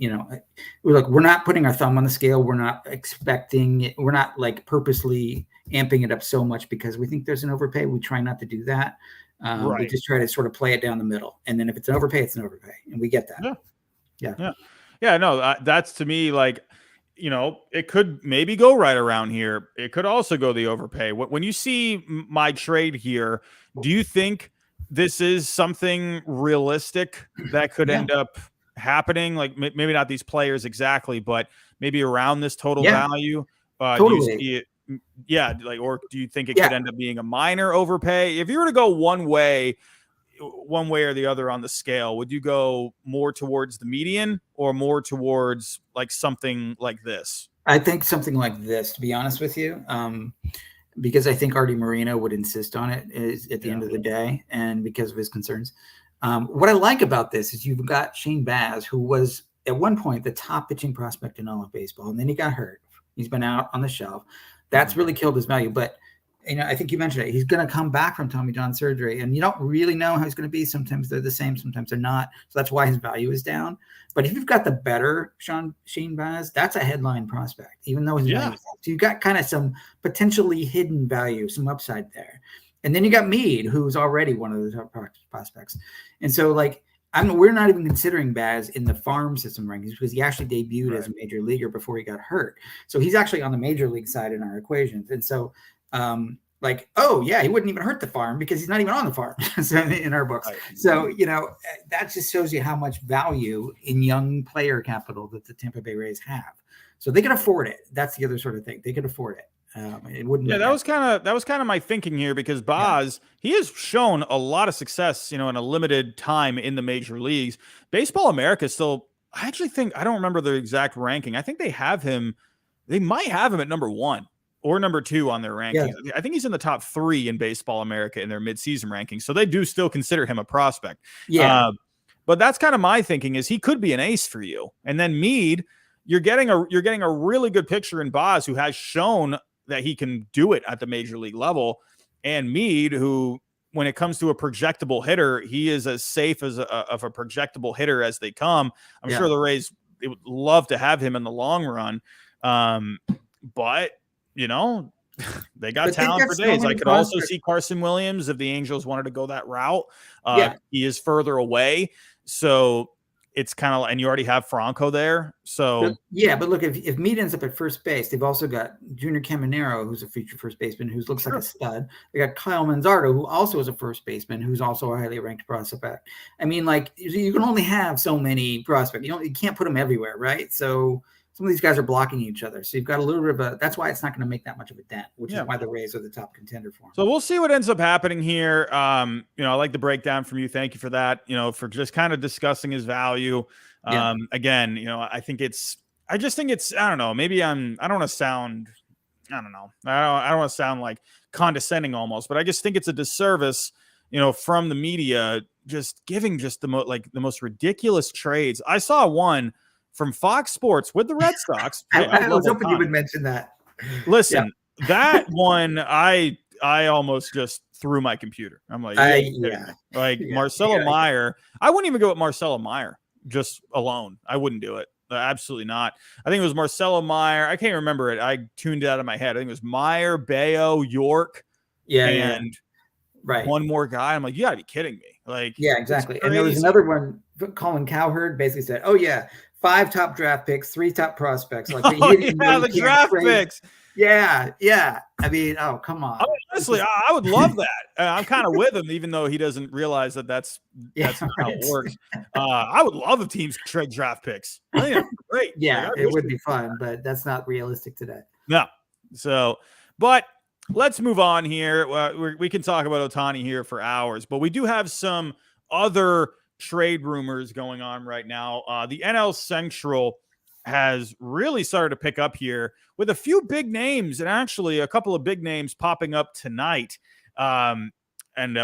we're not putting our thumb on the scale. We're not expecting it. We're not like purposely amping it up so much because we think there's an overpay. We try not to do that. We just try to sort of play it down the middle. And then if it's an overpay, it's an overpay. And we get that. Yeah. No, that's to me, like, it could maybe go right around here. It could also go the overpay. When you see my trade here, do you think this is something realistic that could end up happening? Like maybe not these players exactly, but maybe around this total value. Totally. Do you see it? Or do you think it could end up being a minor overpay? If you were to go one way or the other on the scale, would you go more towards the median or more towards like something like this? I think something like this, to be honest with you, because I think Artie Moreno would insist on it at the end of the day, and because of his concerns. What I like about this is you've got Shane Baz, who was at one point the top pitching prospect in all of baseball, and then he got hurt. He's been out on the shelf. That's really killed his value. But, I think you mentioned it. He's going to come back from Tommy John surgery, and you don't really know how he's going to be. Sometimes they're the same, sometimes they're not. So that's why his value is down. But if you've got the better Shane Baz, that's a headline prospect, even though his value is down. So you've got kind of some potentially hidden value, some upside there. And then you got Mead, who's already one of the top prospects. And so, we're not even considering Baz in the farm system rankings because he actually debuted as a major leaguer before he got hurt. So he's actually on the major league side in our equations. And so, he wouldn't even hurt the farm because he's not even on the farm in our books. So, that just shows you how much value in young player capital that the Tampa Bay Rays have. So they can afford it. That's the other sort of thing. They can afford it. It wouldn't. Yeah, that was kind of my thinking here, because Boz, he has shown a lot of success, in a limited time in the major leagues. Baseball America still, I actually think, I don't remember the exact ranking. I think they might have him at number 1 or number 2 on their rankings. Yeah. I think he's in the top 3 in Baseball America in their midseason rankings. So they do still consider him a prospect. Yeah. But that's kind of my thinking, is he could be an ace for you. And then Mead, you're getting a really good picture in Boz, who has shown that he can do it at the major league level. And Mead, who, when it comes to a projectable hitter, he is as safe as of a projectable hitter as they come. I'm sure the Rays, they would love to have him in the long run. But they got talent for days. I could also see Carson Williams if the Angels wanted to go that route. He is further away. So it's kind of, and you already have Franco there. So but look, if Mead ends up at first base, they've also got Junior Caminero, who's a future first baseman, who looks like a stud. They got Kyle Manzardo, who also is a first baseman, who's also a highly ranked prospect. I mean, like, you can only have so many prospects. You can't put them everywhere, right? So some of these guys are blocking each other. So you've got a little bit of that's why it's not going to make that much of a dent, which is why the Rays are the top contender for him. So we'll see what ends up happening here. I like the breakdown from you. Thank you for that, for just kind of discussing his value. Again, I just think it's, I don't know, maybe I don't want to sound, I don't want to sound like condescending almost, but I just think it's a disservice, from the media, just giving just the most ridiculous trades. I saw one from Fox Sports with the Red Sox. I was hoping you would mention that. Listen, that one, I almost just threw my computer. I'm like, Marcelo Meyer. I wouldn't even go with Marcelo Meyer just alone. I wouldn't do it. Absolutely not. I think it was Marcelo Meyer. I can't remember it. I tuned it out of my head. I think it was Meyer, Bayo, York, and one more guy. I'm like, you gotta be kidding me. Like, yeah, exactly. And there was another one. Colin Cowherd basically said, "Oh yeah, 5 top draft picks, 3 top prospects." Like, the draft picks. Yeah. I mean, oh, come on. Honestly, I would love that. I'm kind of with him, even though he doesn't realize that's not how it works. I would love if teams trade draft picks. I think that's great. Yeah, it would be fun, but that's not realistic today. No. So, but let's move on here. We can talk about Ohtani here for hours, but we do have some other trade rumors going on right now. The NL Central has really started to pick up here with a few big names, and actually a couple of big names popping up tonight. And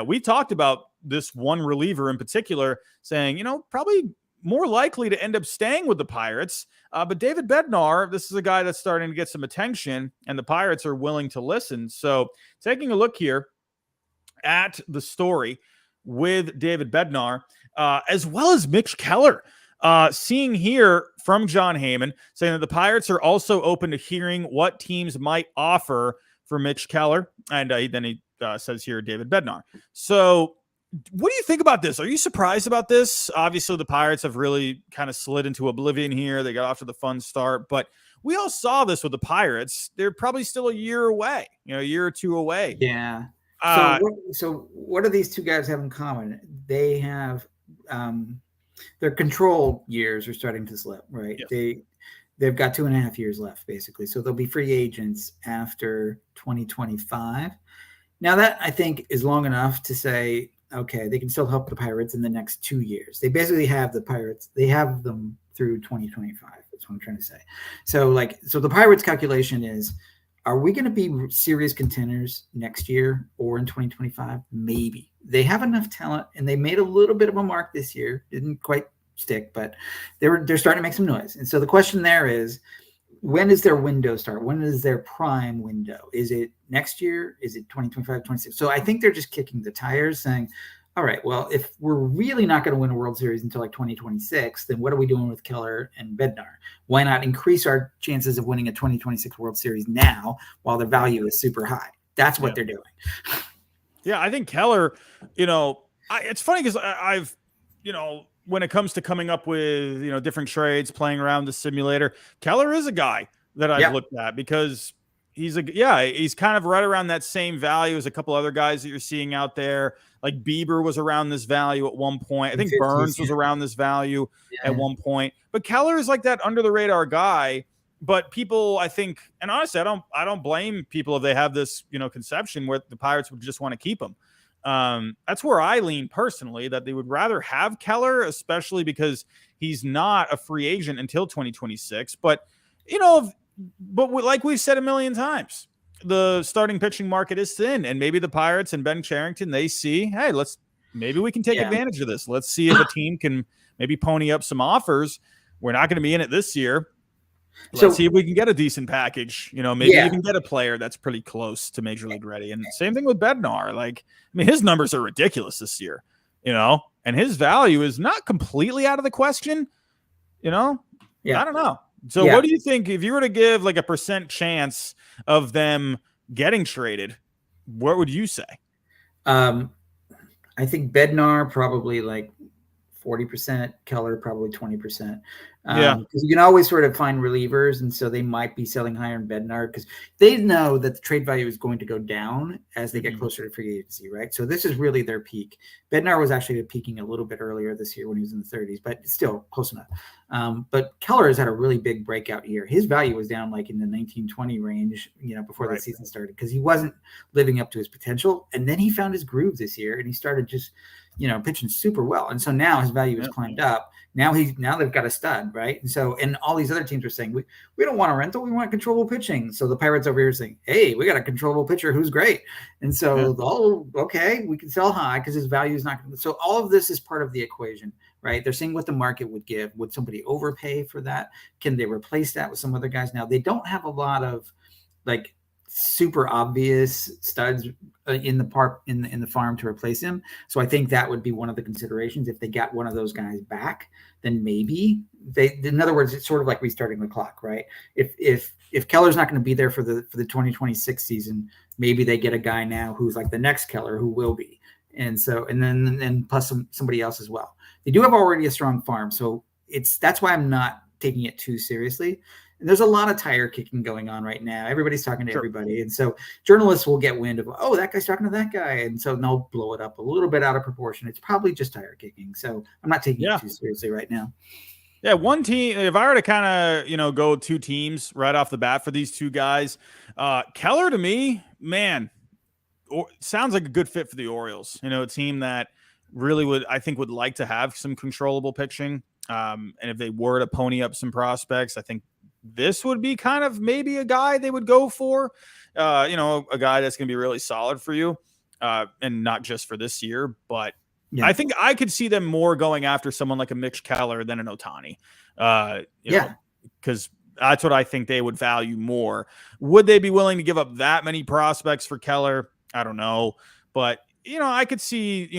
we talked about this one reliever in particular, saying, probably more likely to end up staying with the Pirates. But David Bednar, this is a guy that's starting to get some attention, and the Pirates are willing to listen. So taking a look here at the story with David Bednar, as well as Mitch Keller. Seeing here from John Heyman saying that the Pirates are also open to hearing what teams might offer for Mitch Keller. And then he says here, David Bednar. So what do you think about this? Are you surprised about this? Obviously, the Pirates have really kind of slid into oblivion here. They got off to the fun start, but we all saw this with the Pirates. They're probably still a year away, a year or two away. Yeah. So what do these two guys have in common? They have their control years are starting to slip, right? Yes. They've got 2.5 years left, basically. So they'll be free agents after 2025. Now that, I think, is long enough to say, okay, they can still help the Pirates in the next 2 years. They basically have the Pirates. They have them through 2025. That's what I'm trying to say. So the Pirates calculation is, are we going to be serious contenders next year or in 2025? Maybe. They have enough talent, and they made a little bit of a mark this year. Didn't quite stick, but they're starting to make some noise. And so the question there is, when does their window start? When is their prime window? Is it next year? Is it 2025, 26? So I think they're just kicking the tires, saying, all right, well, if we're really not going to win a World Series until like 2026, then what are we doing with Keller and Bednar? Why not increase our chances of winning a 2026 World Series now while their value is super high? That's what they're doing. Yeah, I think Keller, it's funny because I've, when it comes to coming up with, different trades, playing around the simulator, Keller is a guy that I've looked at because he's kind of right around that same value as a couple other guys that you're seeing out there. Like Bieber was around this value at one point. I think Burns was around this value at one point. But Keller is like that under the radar guy but people, I think, and honestly, I don't blame people if they have this, conception where the Pirates would just want to keep him. That's where I lean personally, that they would rather have Keller, especially because he's not a free agent until 2026. But, like we've said a million times, the starting pitching market is thin, and maybe the Pirates and Ben Cherington, they see, hey, maybe we can take advantage of this. Let's see if a team can maybe pony up some offers. We're not going to be in it this year. Let's see if we can get a decent package. Maybe even get a player that's pretty close to Major League ready. And same thing with Bednar. His numbers are ridiculous this year, and his value is not completely out of the question. I don't know. So what do you think if you were to give like a % chance of them getting traded? What would you say? I think Bednar probably like 40%, Keller probably 20%. Because you can always sort of find relievers, and so they might be selling higher in Bednar because they know that the trade value is going to go down as they get closer to free agency, right? So this is really their peak. Bednar was actually peaking a little bit earlier this year when he was in the 30s, but still close enough. But Keller has had a really big breakout year. His value was down like in the 19-20 range, before the season started, because he wasn't living up to his potential. And then he found his groove this year, and he started just pitching super well. And so now his value has climbed up. Now they've got a stud, right? And so, and all these other teams are saying, we don't want a rental, we want controllable pitching. So the Pirates over here are saying, hey, we got a controllable pitcher who's great. And so, okay, we can sell high because his value is not. So all of this is part of the equation, right? They're seeing what the market would give. Would somebody overpay for that? Can they replace that with some other guys? Now they don't have a lot of like super obvious studs in the farm to replace him. So I think that would be one of the considerations. If they got one of those guys back, then maybe in other words, it's sort of like restarting the clock, right? If Keller's not going to be there for the 2026 season, maybe they get a guy now who's like the next Keller who will be. And so, and then plus somebody else as well. They do have already a strong farm. So that's why I'm not taking it too seriously. And there's a lot of tire kicking going on right now. Everybody's talking to everybody. And so journalists will get wind of, oh, that guy's talking to that guy. And so they'll blow it up a little bit out of proportion. It's probably just tire kicking. So I'm not taking it too seriously right now. Yeah, one team, if I were to kind of, go two teams right off the bat for these two guys, Keller to me, man, sounds like a good fit for the Orioles. A team that really would like to have some controllable pitching. And if they were to pony up some prospects, I think this would be kind of maybe a guy they would go for, a guy that's going to be really solid for you, and not just for this year. But I think I could see them more going after someone like a Mitch Keller than an Ohtani, because that's what I think they would value more. Would they be willing to give up that many prospects for Keller? I don't know. But, I could see,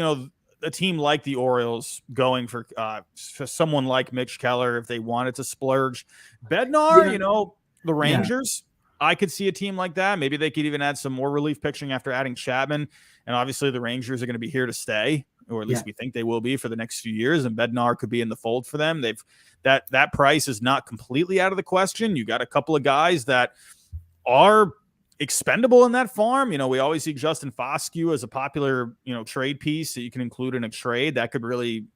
a team like the Orioles going for someone like Mitch Keller if they wanted to splurge. Bednar, the Rangers, I could see a team like that. Maybe they could even add some more relief pitching after adding Chapman. And obviously the Rangers are going to be here to stay, or at least we think they will be for the next few years. And Bednar could be in the fold for them. That price is not completely out of the question. You got a couple of guys that are expendable in that farm. We always see Justin Foscue as a popular, trade piece that you can include in a trade that could really,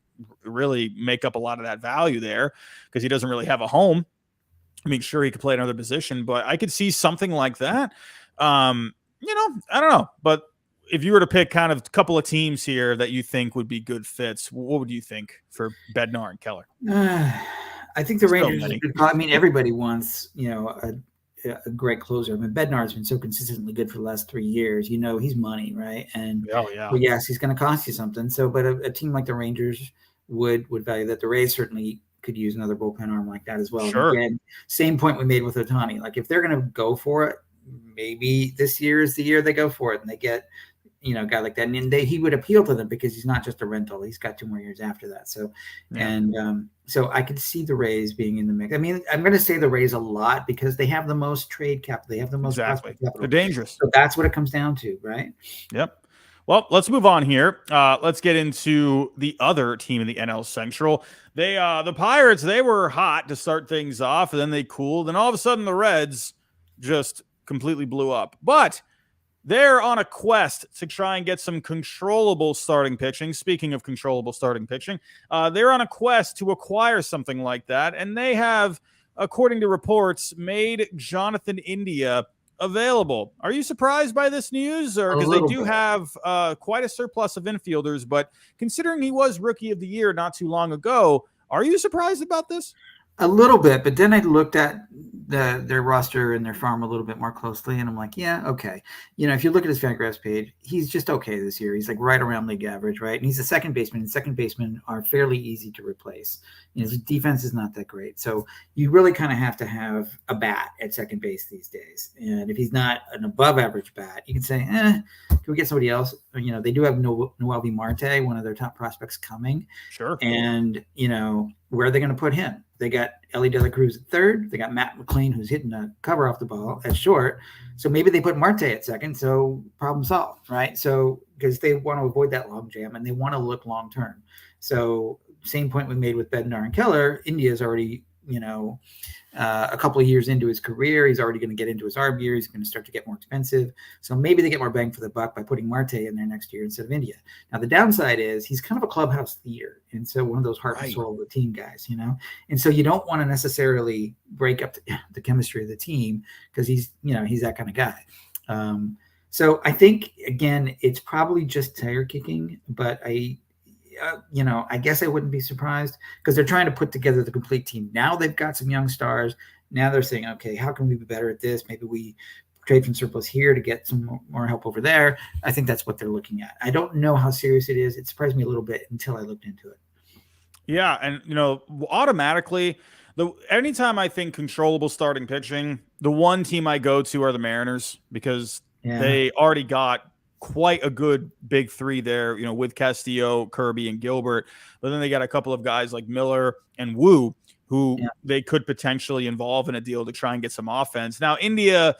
really make up a lot of that value there because he doesn't really have a home. Sure, he could play another position, but I could see something like that. I don't know. But if you were to pick kind of a couple of teams here that you think would be good fits, what would you think for Bednar and Keller? I think the Rangers, everybody wants, a great closer. Bednar's been so consistently good for the last 3 years. He's money, right? And yes, he's going to cost you something. So, but a team like the Rangers would value that. The Rays certainly could use another bullpen arm like that as well. Sure. Again, same point we made with Ohtani. Like if they're going to go for it, maybe this year is the year they go for it and they get, a guy like that. And he would appeal to them because he's not just a rental. He's got 2 more years after that. So, so I could see the Rays being in the mix. I'm going to say the Rays a lot because they have the most trade capital. They have the most capital. They're dangerous. So that's what it comes down to, right? Yep. Well, let's move on here. Let's get into the other team in the NL Central. The Pirates, they were hot to start things off, and then they cooled, and all of a sudden the Reds just completely blew up. But they're on a quest to try and get some controllable starting pitching. Speaking of controllable starting pitching, they're on a quest to acquire something like that, and they have according to reports, made Jonathon India available. Are you surprised by this news? Or because they do have quite a surplus of infielders, but considering he was Rookie of the Year not too long ago, are you surprised about this? A little bit, but then I looked at their roster and their farm a little bit more closely, and I'm like, yeah, okay. If you look at his Fangraphs page, he's just okay this year. He's like right around league average, right? And he's a second baseman, and second basemen are fairly easy to replace. His defense is not that great. So you really kind of have to have a bat at second base these days. And if he's not an above average bat, you can say, can we get somebody else? They do have Noel V. Marte, one of their top prospects, coming. Sure. And, where are they going to put him? They got Ellie De La Cruz at third. They got Matt McLean, who's hitting a cover off the ball at short. So maybe they put Marte at second. So problem solved, right? So because they want to avoid that log jam and they want to look long term. So same point we made with Bednar and Keller. India's already, a couple of years into his career. He's already going to get into his arb year. He's going to start to get more expensive. So maybe they get more bang for the buck by putting Marte in there next year instead of India. Now, the downside is he's kind of a clubhouse leader. And so one of those heart and soul of the team guys, And so you don't want to necessarily break up the chemistry of the team because he's that kind of guy. So I think, again, it's probably just tire kicking, but I guess I wouldn't be surprised because they're trying to put together the complete team. Now they've got some young stars. Now they're saying, okay, how can we be better at this? Maybe we trade from surplus here to get some more help over there. I think that's what they're looking at. I don't know how serious it is. It surprised me a little bit until I looked into it. Yeah. And, automatically, anytime I think controllable starting pitching, the one team I go to are the Mariners because they already got quite a good big three there, with Castillo, Kirby, and Gilbert. But then they got a couple of guys like Miller and Wu who they could potentially involve in a deal to try and get some offense. Now, India,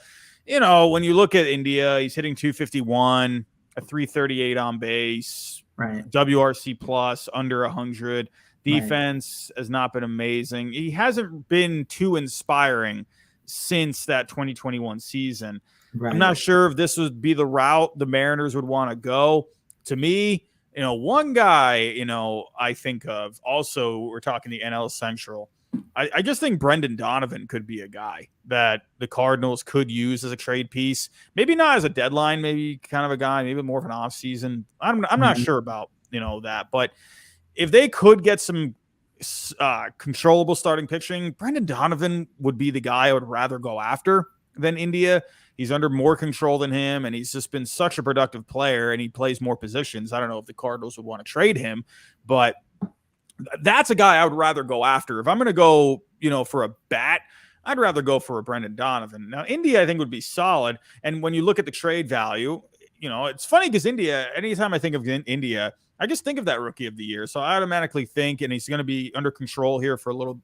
when you look at India, he's hitting 251, a 338 on base, right? WRC plus, under 100. Defense has not been amazing. He hasn't been too inspiring since that 2021 season. Right. I'm not sure if this would be the route the Mariners would want to go. To me, one guy, I think of also, we're talking the NL Central. I just think Brendan Donovan could be a guy that the Cardinals could use as a trade piece. Maybe not as a deadline, maybe kind of a guy, maybe more of an offseason. I'm not sure about, that. But if they could get some controllable starting pitching, Brendan Donovan would be the guy I would rather go after than India. He's under more control than him, and he's just been such a productive player, and he plays more positions. I don't know if the Cardinals would want to trade him, but that's a guy I would rather go after. If I'm going to go, for a bat, I'd rather go for a Brendan Donovan. Now, India, I think, would be solid, and when you look at the trade value, it's funny because India, anytime I think of India, I just think of that Rookie of the Year, so I automatically think, and he's going to be under control here for a little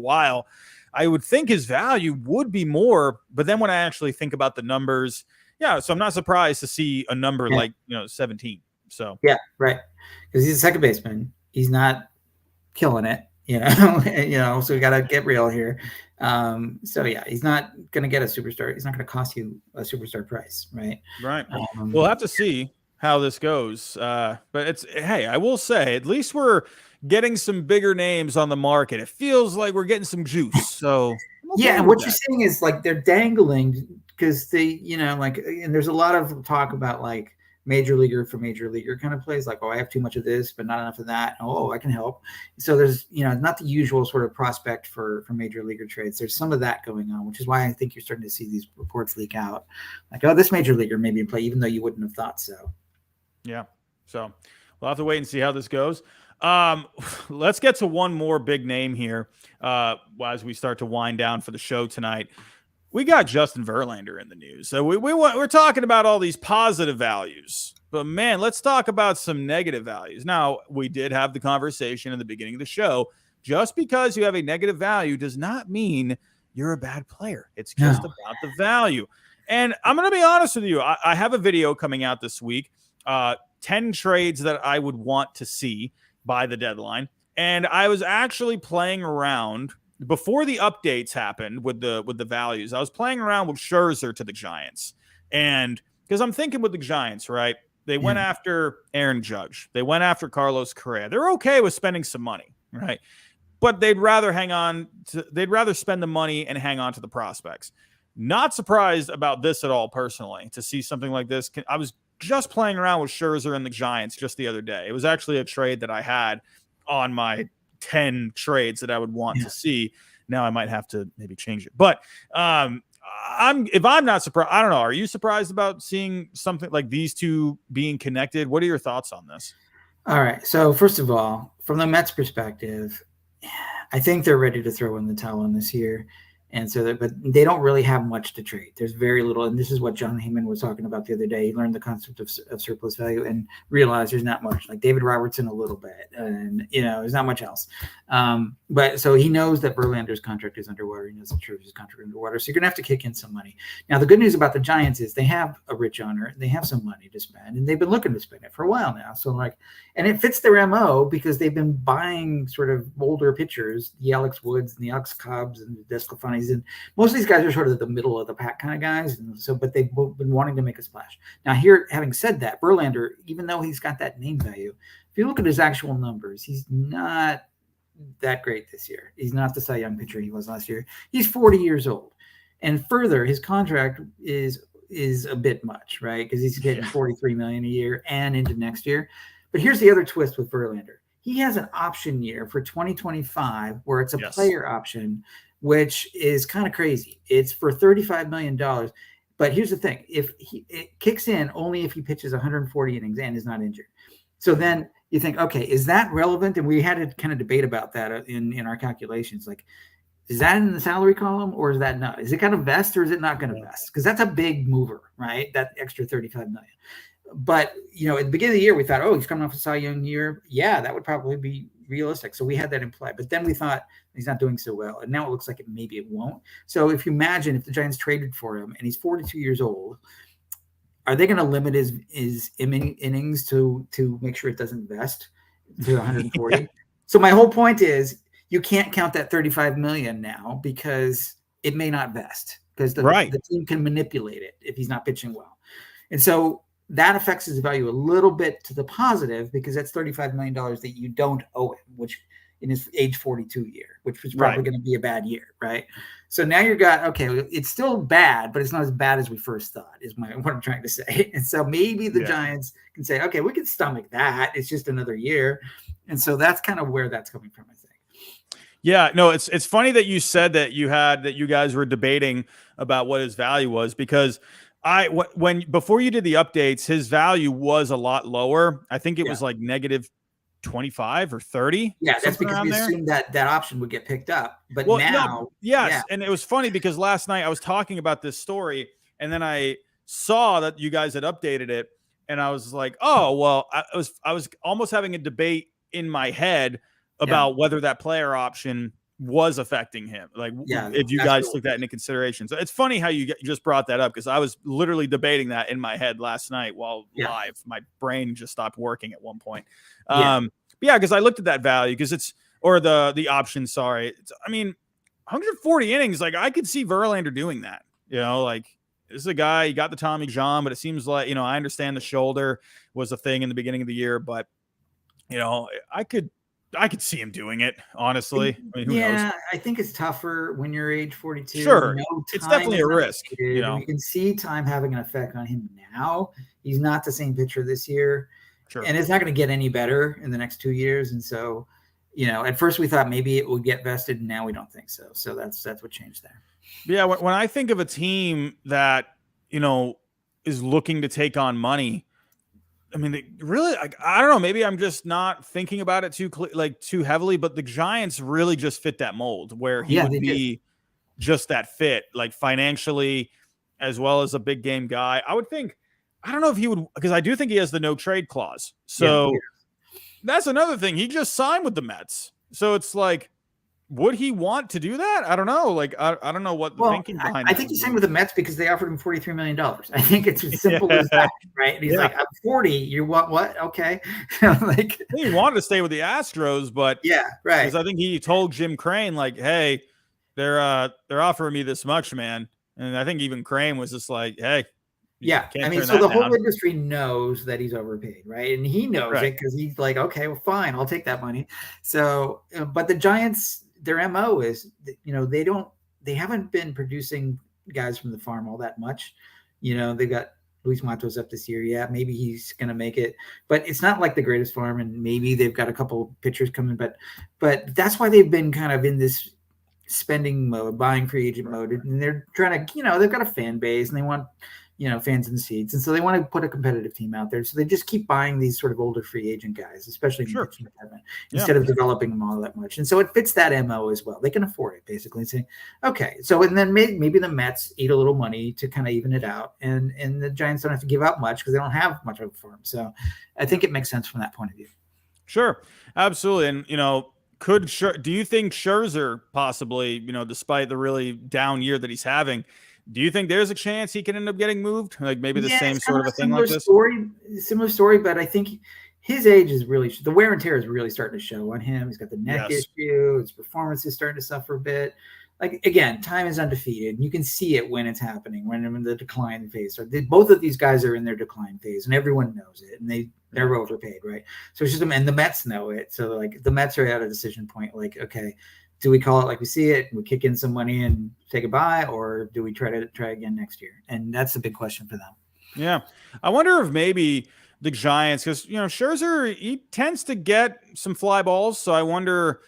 while, I would think his value would be more, but then when I actually think about the numbers, so I'm not surprised to see a number like 17. So right, because he's a second baseman. He's not killing it, So we got to get real here. He's not going to get a superstar. He's not going to cost you a superstar price, right? Right. We'll have to see how this goes. But I will say, at least we're getting some bigger names on the market. It feels like we're getting some juice. So and what you're saying is like they're dangling because they, and there's a lot of talk about like major leaguer for major leaguer kind of plays, like, oh, I have too much of this, but not enough of that. Oh, I can help. So there's, not the usual sort of prospect for major leaguer trades. There's some of that going on, which is why I think you're starting to see these reports leak out. Like, oh, this major leaguer may be in play, even though you wouldn't have thought so. Yeah. So we'll have to wait and see how this goes. Let's get to one more big name here as we start to wind down for the show tonight. We got Justin Verlander in the news. So we're talking about all these positive values, but man, let's talk about some negative values. Now, we did have the conversation in the beginning of the show. Just because you have a negative value does not mean you're a bad player. It's just about the value. And I'm going to be honest with you. I have a video coming out this week, 10 trades that I would want to see by the deadline. And I was actually playing around before the updates happened with the values. I was playing around with Scherzer to the Giants. And because I'm thinking with the Giants, right? They went after Aaron Judge. They went after Carlos Correa. They're okay with spending some money, right? but they'd rather they'd rather spend the money and hang on to the prospects. Not surprised about this at all, personally, to see something like this. I was just playing around with Scherzer and the Giants just the other day. It was actually a trade that I had on my 10 trades that I would want to see. Now I might have to maybe change it. But if I'm not surprised, I don't know. Are you surprised about seeing something like these two being connected? What are your thoughts on this? All right. So first of all, from the Mets perspective, I think they're ready to throw in the towel in this year. And so, but they don't really have much to trade. There's very little. And this is what John Heyman was talking about the other day. He learned the concept of surplus value and realized there's not much. Like David Robertson a little bit. And, there's not much else. But so he knows that Verlander's contract is underwater. He knows that Scherzer's contract is underwater. So you're going to have to kick in some money. Now, the good news about the Giants is they have a rich owner. They have some money to spend. And they've been looking to spend it for a while now. So and it fits their MO because they've been buying sort of older pitchers, the Alex Woods and the Alex Cobbs and the Desclafanis. And most of these guys are sort of the middle of the pack kind of guys. And so, but they've been wanting to make a splash. Now here, having said that, Verlander, even though he's got that name value, if you look at his actual numbers, he's not that great this year. He's not the Cy Young pitcher he was last year. He's 40 years old. And further, his contract is a bit much, right? Because he's getting $43 million a year and into next year. But here's the other twist with Verlander. He has an option year for 2025 where it's a player option, which is kind of crazy. It's for $35 million. But here's the thing. It kicks in only if he pitches 140 innings and is not injured. So then you think, okay, is that relevant? And we had to kind of debate about that in our calculations. Like, is that in the salary column or is that not? Is it going to vest or is it not going to vest? Because that's a big mover, right? That extra $35 million. But, at the beginning of the year, we thought, oh, he's coming off a Cy Young year. Yeah, that would probably be realistic. So we had that in play. But then we thought he's not doing so well. And now it looks like maybe it won't. So if you imagine if the Giants traded for him and he's 42 years old, are they going to limit his innings to make sure it doesn't vest to 140? So my whole point is you can't count that $35 million now because it may not vest because the team can manipulate it if he's not pitching well. And so that affects his value a little bit to the positive because that's $35 million that you don't owe him, which in his age 42 year, which was probably going to be a bad year, right? So now it's still bad, but it's not as bad as we first thought is what I'm trying to say. And so maybe the Giants can say, okay, we can stomach that. It's just another year. And so that's kind of where that's coming from, I think. Yeah, no, it's funny that you said that you guys were debating about what his value was because before you did the updates, his value was a lot lower. I think it was like negative 25 or 30. Yeah, that's because we assumed that option would get picked up. But now, and it was funny because last night I was talking about this story, and then I saw that you guys had updated it, and I was like, oh well, I was almost having a debate in my head about whether that player option was affecting him. Like, if you guys took that into consideration. So it's funny how you just brought that up because I was literally debating that in my head last night while live. My brain just stopped working at one point. Because I looked at that value because the option. Sorry. 140 innings. Like I could see Verlander doing that, like this is a guy, he got the Tommy John, but it seems like, I understand the shoulder was a thing in the beginning of the year, but I could see him doing it, honestly. Who knows? I think it's tougher when you're age 42. Sure, it's definitely a risk. You can see time having an effect on him now. He's not the same pitcher this year. Sure. And it's not going to get any better in the next 2 years. And so, at first we thought maybe it would get vested, and now we don't think so. So that's what changed there. Yeah, when I think of a team that, is looking to take on money, really, I don't know. Maybe I'm just not thinking about it too heavily, but the Giants really just fit that mold where he would be just that fit, like financially, as well as a big game guy. I would think, I don't know if he would, because I do think he has the no trade clause. So that's another thing. He just signed with the Mets. So it's like, would he want to do that? I don't know. Like, I don't know what the thinking behind I think he's signed with the Mets because they offered him $43 million. I think it's as simple as that, right? And he's like, I'm 40. You want what? Okay. Like, he wanted to stay with the Astros, but because I think he told Jim Crane, like, hey, they're offering me this much, man. And I think even Crane was just like, hey, Yeah, I Can't mean, turn so that the whole down. industry knows that he's overpaid, right? And he knows Right. it because he's like, okay, well, fine, I'll take that money. So, but the Giants, their MO is, they haven't been producing guys from the farm all that much. They've got Luis Matos up this year. Yeah, maybe he's going to make it, but it's not like the greatest farm. And maybe they've got a couple pitchers coming, but that's why they've been kind of in this spending mode, buying free agent mode, and they're trying to, they've got a fan base and they want fans in the seats. And so they want to put a competitive team out there. So they just keep buying these sort of older free agent guys, especially in the pitching department, instead of developing them all that much. And so it fits that MO as well. They can afford it, basically, and say, okay. So, and then maybe the Mets eat a little money to kind of even it out. And the Giants don't have to give out much because they don't have much of a farm. So I think it makes sense from that point of view. Sure. Absolutely. And, do you think Scherzer possibly, despite the really down year that he's having, do you think there's a chance he can end up getting moved? Like maybe the same sort of a thing like this? Similar story, but I think his age is really, the wear and tear is really starting to show on him. He's got the neck issue. His performance is starting to suffer a bit. Like, again, time is undefeated. And you can see it when it's happening, when they're in the decline phase. Both of these guys are in their decline phase, and everyone knows it, and they're overpaid, right? So it's just, and the Mets know it. So, like, the Mets are at a decision point, like, okay, do we call it like we see it? We kick in some money and say goodbye, or do we try again next year? And that's the big question for them. Yeah. I wonder if maybe the Giants, because, Scherzer, he tends to get some fly balls. So I wonder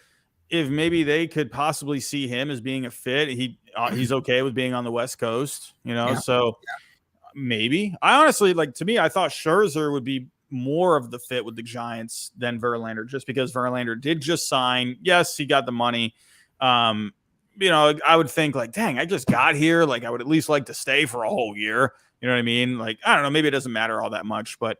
if maybe they could possibly see him as being a fit. He's okay with being on the West Coast, so maybe. I honestly, to me, I thought Scherzer would be more of the fit with the Giants than Verlander, just because Verlander did just sign. Yes, he got the money. I would think dang, I just got here. I would at least like to stay for a whole year. You know what I mean? I don't know. Maybe it doesn't matter all that much, but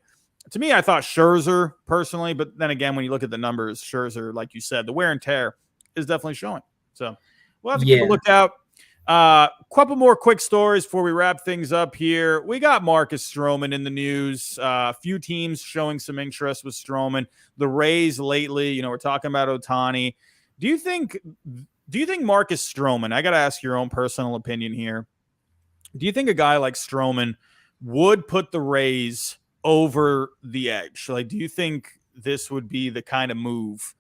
to me, I thought Scherzer personally, but then again, when you look at the numbers, Scherzer, like you said, the wear and tear is definitely showing. So we'll have to keep a lookout. Couple more quick stories before we wrap things up here. We got Marcus Stroman in the news. A few teams showing some interest with Stroman. The Rays lately, we're talking about Ohtani. Do you think Marcus Stroman, I got to ask your own personal opinion here. Do you think a guy like Stroman would put the Rays over the edge? Do you think this would be the kind of move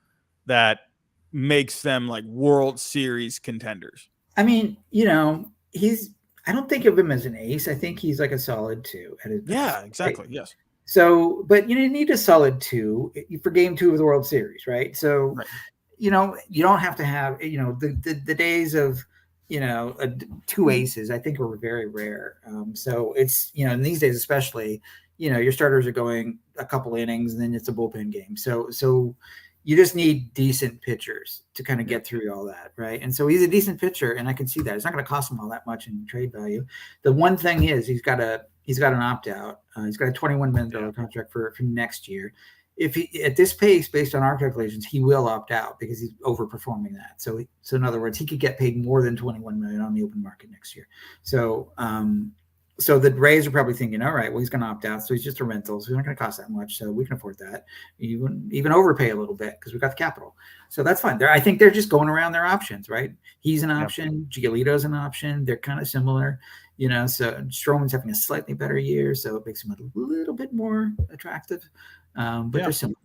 that makes them World Series contenders? I mean, I don't think of him as an ace. I think he's a solid 2 at his best. Yeah, exactly. Right? Yes. So, but you need a solid 2 for game 2 of the World Series, right? So, you don't have to have, the days of, 2 aces, I think are very rare. So it's, in these days, especially, your starters are going a couple innings and then it's a bullpen game. So you just need decent pitchers to kind of get through all that, right? And so he's a decent pitcher, and I can see that. It's not going to cost him all that much in trade value. The one thing is he's got an opt-out. He's got a $21 million contract for next year. If he, at this pace, based on our calculations, he will opt out because he's overperforming that. So in other words, he could get paid more than $21 million on the open market next year. So the Rays are probably thinking, all right, well, he's going to opt out. So he's just a rental. So he's not going to cost that much. So we can afford that. Even overpay a little bit because we've got the capital. So that's fine. I think they're just going around their options, right? He's an option. Giolito's an option. They're kind of similar, so Stroman's having a slightly better year. So it makes him a little bit more attractive. But they're similar.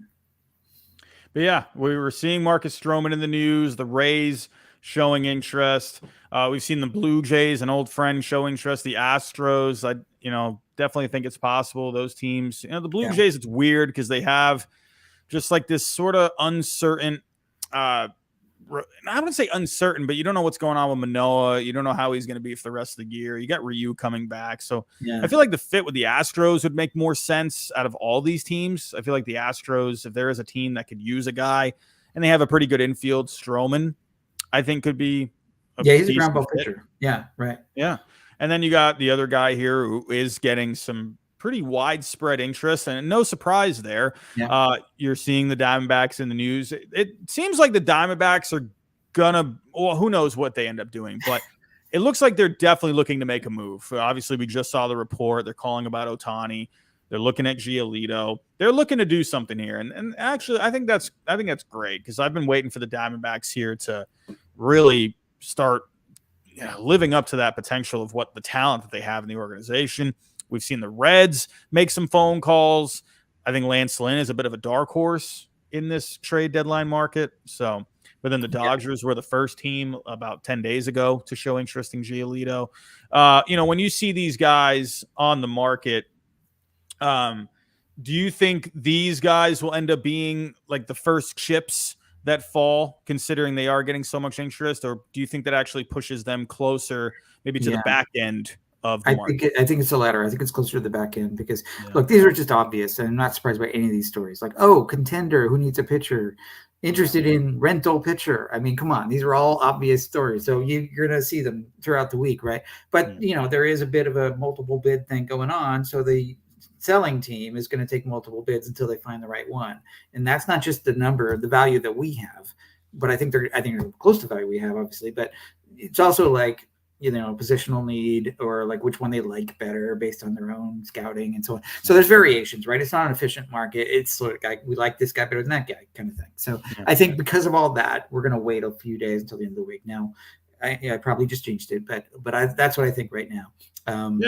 But yeah, we were seeing Marcus Stroman in the news. The Rays showing interest. We've seen the Blue Jays, an old friend, show interest. The Astros, I definitely think it's possible. Those teams, the Blue Jays, it's weird because they have just this sort of uncertain. I wouldn't say uncertain, but you don't know what's going on with Manoah. You don't know how he's going to be for the rest of the year. You got Ryu coming back, so I feel like the fit with the Astros would make more sense out of all these teams. I feel like the Astros, if there is a team that could use a guy, and they have a pretty good infield, Stroman, I think could be he's a ground ball pitcher. Yeah, right. Yeah. And then you got the other guy here who is getting some pretty widespread interest, and no surprise there. Yeah. You're seeing the Diamondbacks in the news. It seems like the Diamondbacks are who knows what they end up doing, but it looks like they're definitely looking to make a move. Obviously, we just saw the report. They're calling about Ohtani. They're looking at Giolito. They're looking to do something here. And actually, I think that's great because I've been waiting for the Diamondbacks here to really start living up to that potential of what the talent that they have in the organization. We've seen the Reds make some phone calls. I think Lance Lynn is a bit of a dark horse in this trade deadline market. So, but then the Dodgers were the first team about 10 days ago to show interest in Giolito. When you see these guys on the market, do you think these guys will end up being like the first chips that fall, considering they are getting so much interest, or do you think that actually pushes them closer, maybe to the back end of the market? I think it's the latter. I think it's closer to the back end because, look, these are just obvious. And I'm not surprised by any of these stories. Like, oh, contender who needs a pitcher, interested in rental pitcher. I mean, come on, these are all obvious stories. So you're going to see them throughout the week, right? But there is a bit of a multiple bid thing going on. So the selling team is going to take multiple bids until they find the right one. And that's not just the value that we have, but I think they're close to the value we have, obviously, but it's also like, positional need or like which one they like better based on their own scouting and so on. So there's variations, right? It's not an efficient market. It's sort of like, we like this guy better than that guy kind of thing. So I think because of all that, we're going to wait a few days until the end of the week. Now, I probably just changed it, but that's what I think right now.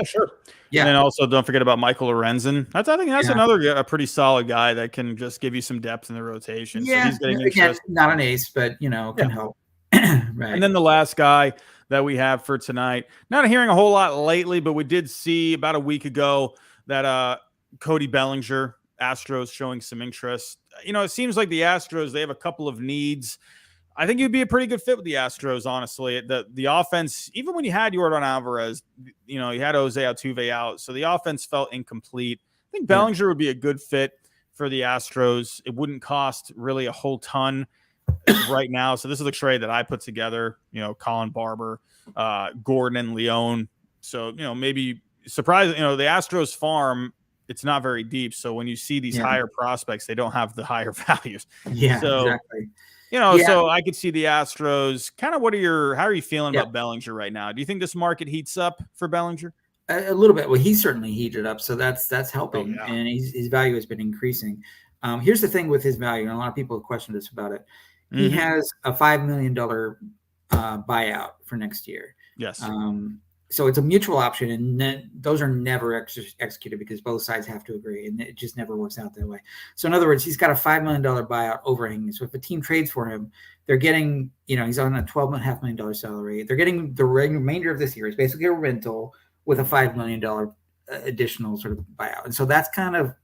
Sure. Yeah. And then also don't forget about Michael Lorenzen. I think that's a pretty solid guy that can just give you some depth in the rotation. Yeah. So he's getting again, not an ace, but can help. Right. And then the last guy that we have for tonight, not hearing a whole lot lately, but we did see about a week ago that Cody Bellinger, Astros showing some interest. It seems like the Astros, they have a couple of needs. I think you'd be a pretty good fit with the Astros, honestly. The offense, even when you had Yordan Alvarez, you had Jose Altuve out, so the offense felt incomplete. I think Bellinger would be a good fit for the Astros. It wouldn't cost really a whole ton right now. So this is the trade that I put together, Colin Barber, Gordon, and Leone. So, maybe surprise, the Astros farm, it's not very deep. So when you see these higher prospects, they don't have the higher values. Yeah, so, exactly. So I could see the Astros kind of, how are you feeling about Bellinger right now? Do you think this market heats up for Bellinger? A little bit. Well, he's certainly heated up. So that's helping. And his value has been increasing. Here's the thing with his value. And a lot of people have questioned us about it. He has a $5 million buyout for next year. Yes. So it's a mutual option, and those are never executed because both sides have to agree, and it just never works out that way. So in other words, he's got a $5 million buyout overhanging. So if a team trades for him, they're getting, he's on a $12.5 million salary. They're getting the remainder of this year. It's basically a rental with a $5 million additional sort of buyout. And so that's kind of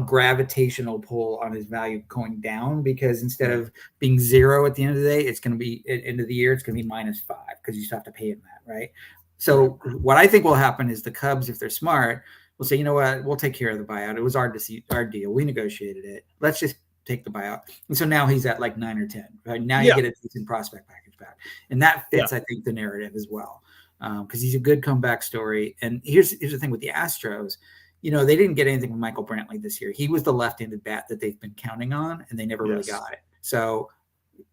gravitational pull on his value going down, because instead of being zero at the end of the day, it's going to be at the end of the year, it's going to be -5 because you still have to pay him that, right? So what I think will happen is the Cubs, if they're smart, will say, you know what, we'll take care of the buyout. It was our deal. We negotiated it. Let's just take the buyout. And so now he's at like 9 or 10, right? Now you get a decent prospect package back. And that fits, I think, the narrative as well. Because he's a good comeback story. And here's the thing with the Astros. They didn't get anything from Michael Brantley this year. He was the left-handed bat that they've been counting on, and they never really got it. So,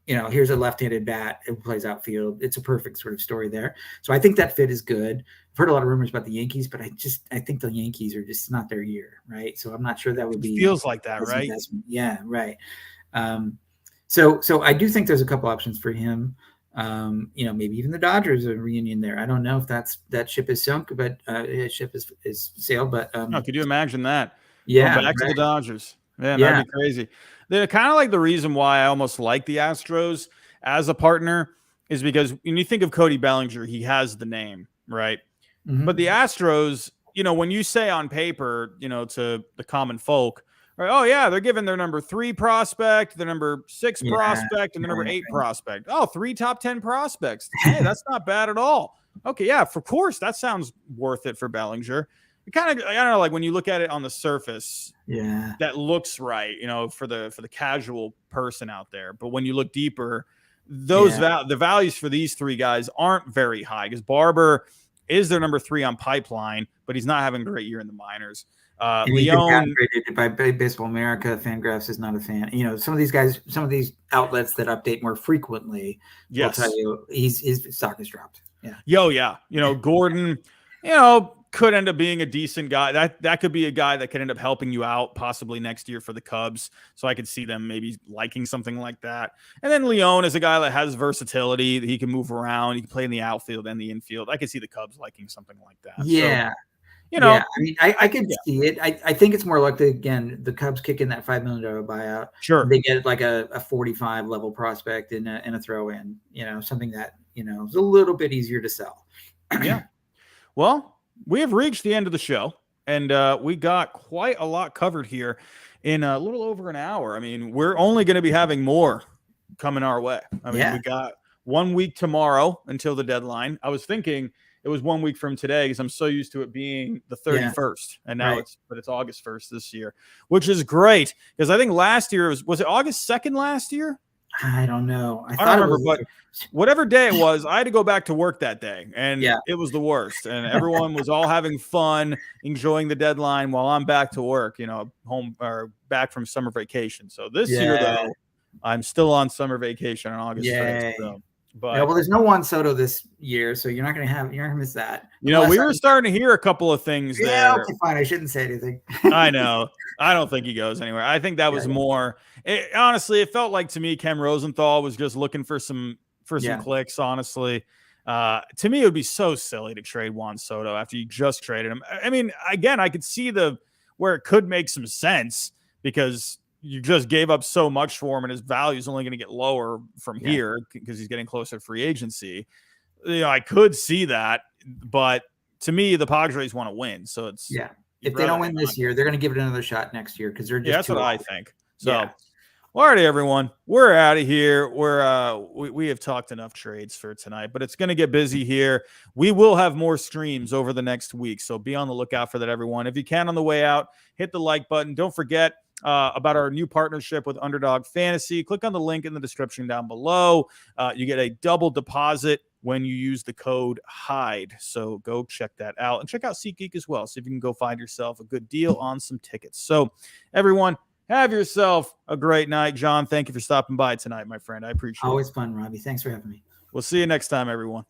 here's a left-handed bat who plays outfield. It's a perfect sort of story there. So I think that fit is good. I've heard a lot of rumors about the Yankees, but I think the Yankees are just not their year, right? So I'm not sure that would be. It feels like that, right? Investment. Yeah, right. So I do think there's a couple options for him. Maybe even the Dodgers a reunion there. I don't know if that ship is sunk, but ship is sailed. But could you imagine that? Yeah, going back to the Dodgers. Man, that'd be crazy. They're kind of like the reason why I almost like the Astros as a partner is because when you think of Cody Bellinger, he has the name, right? Mm-hmm. But the Astros, when you say on paper, to the common folk, right, oh yeah, they're giving their number 3 prospect, their number 6 prospect, and their number 8 prospect. Oh, 3 top 10 prospects. Hey, that's not bad at all. Okay, yeah, of course, that sounds worth it for Bellinger. It kind of, I don't know, like when you look at it on the surface, that looks right, for the casual person out there. But when you look deeper, the values for these 3 guys aren't very high because Barber is their number 3 on pipeline, but he's not having a great year in the minors. Leone by Baseball America, Fangraphs is not a fan. Some of these guys, some of these outlets that update more frequently will tell you his stock has dropped. Yeah. Gordon, could end up being a decent guy. That could be a guy that could end up helping you out possibly next year for the Cubs. So I could see them maybe liking something like that. And then Leon is a guy that has versatility. He can move around. He can play in the outfield and the infield. I could see the Cubs liking something like that. Yeah. So, I mean, I could see it. I think it's more likely, again, the Cubs kick in that $5 million buyout. Sure. They get like a 45 level prospect in a throw in, something that, is a little bit easier to sell. Yeah. Well, we have reached the end of the show, and we got quite a lot covered here in a little over an hour. I mean, we're only going to be having more coming our way. I mean, we got 1 week tomorrow until the deadline. I was thinking it was 1 week from today because I'm so used to it being the 31st, and now it's August 1st this year, which is great because I think last year was it August 2nd last year? I don't know. I don't remember, but whatever day it was, I had to go back to work that day, and it was the worst. And everyone was all having fun, enjoying the deadline while I'm back to work, home or back from summer vacation. So this year, though, I'm still on summer vacation on August 1st. So. But well, there's no Juan Soto this year, so you're not gonna miss that. We were starting to hear a couple of things there. Yeah, okay, fine. I shouldn't say anything. I know. I don't think he goes anywhere. I think that was more. Honestly, it felt like to me, Ken Rosenthal was just looking for some clicks. Honestly, to me, it would be so silly to trade Juan Soto after you just traded him. I mean, again, I could see where it could make some sense because you just gave up so much for him, and his value is only going to get lower from here because he's getting closer to free agency. I could see that, but to me, the Padres want to win. So it's if they don't win this year, they're going to give it another shot next year because they're just that's what I think. So, well, all right, everyone, we're out of here. We have talked enough trades for tonight, but it's going to get busy here. We will have more streams over the next week, so be on the lookout for that, everyone. If you can on the way out, hit the like button. Don't forget about our new partnership with Underdog Fantasy. Click on the link in the description down below. You get a double deposit when you use the code HIDE. So go check that out and check out SeatGeek as well. See if you can go find yourself a good deal on some tickets. So everyone, have yourself a great night. John, thank you for stopping by tonight, my friend. I appreciate it. Always fun, Robbie. Thanks for having me. We'll see you next time, everyone.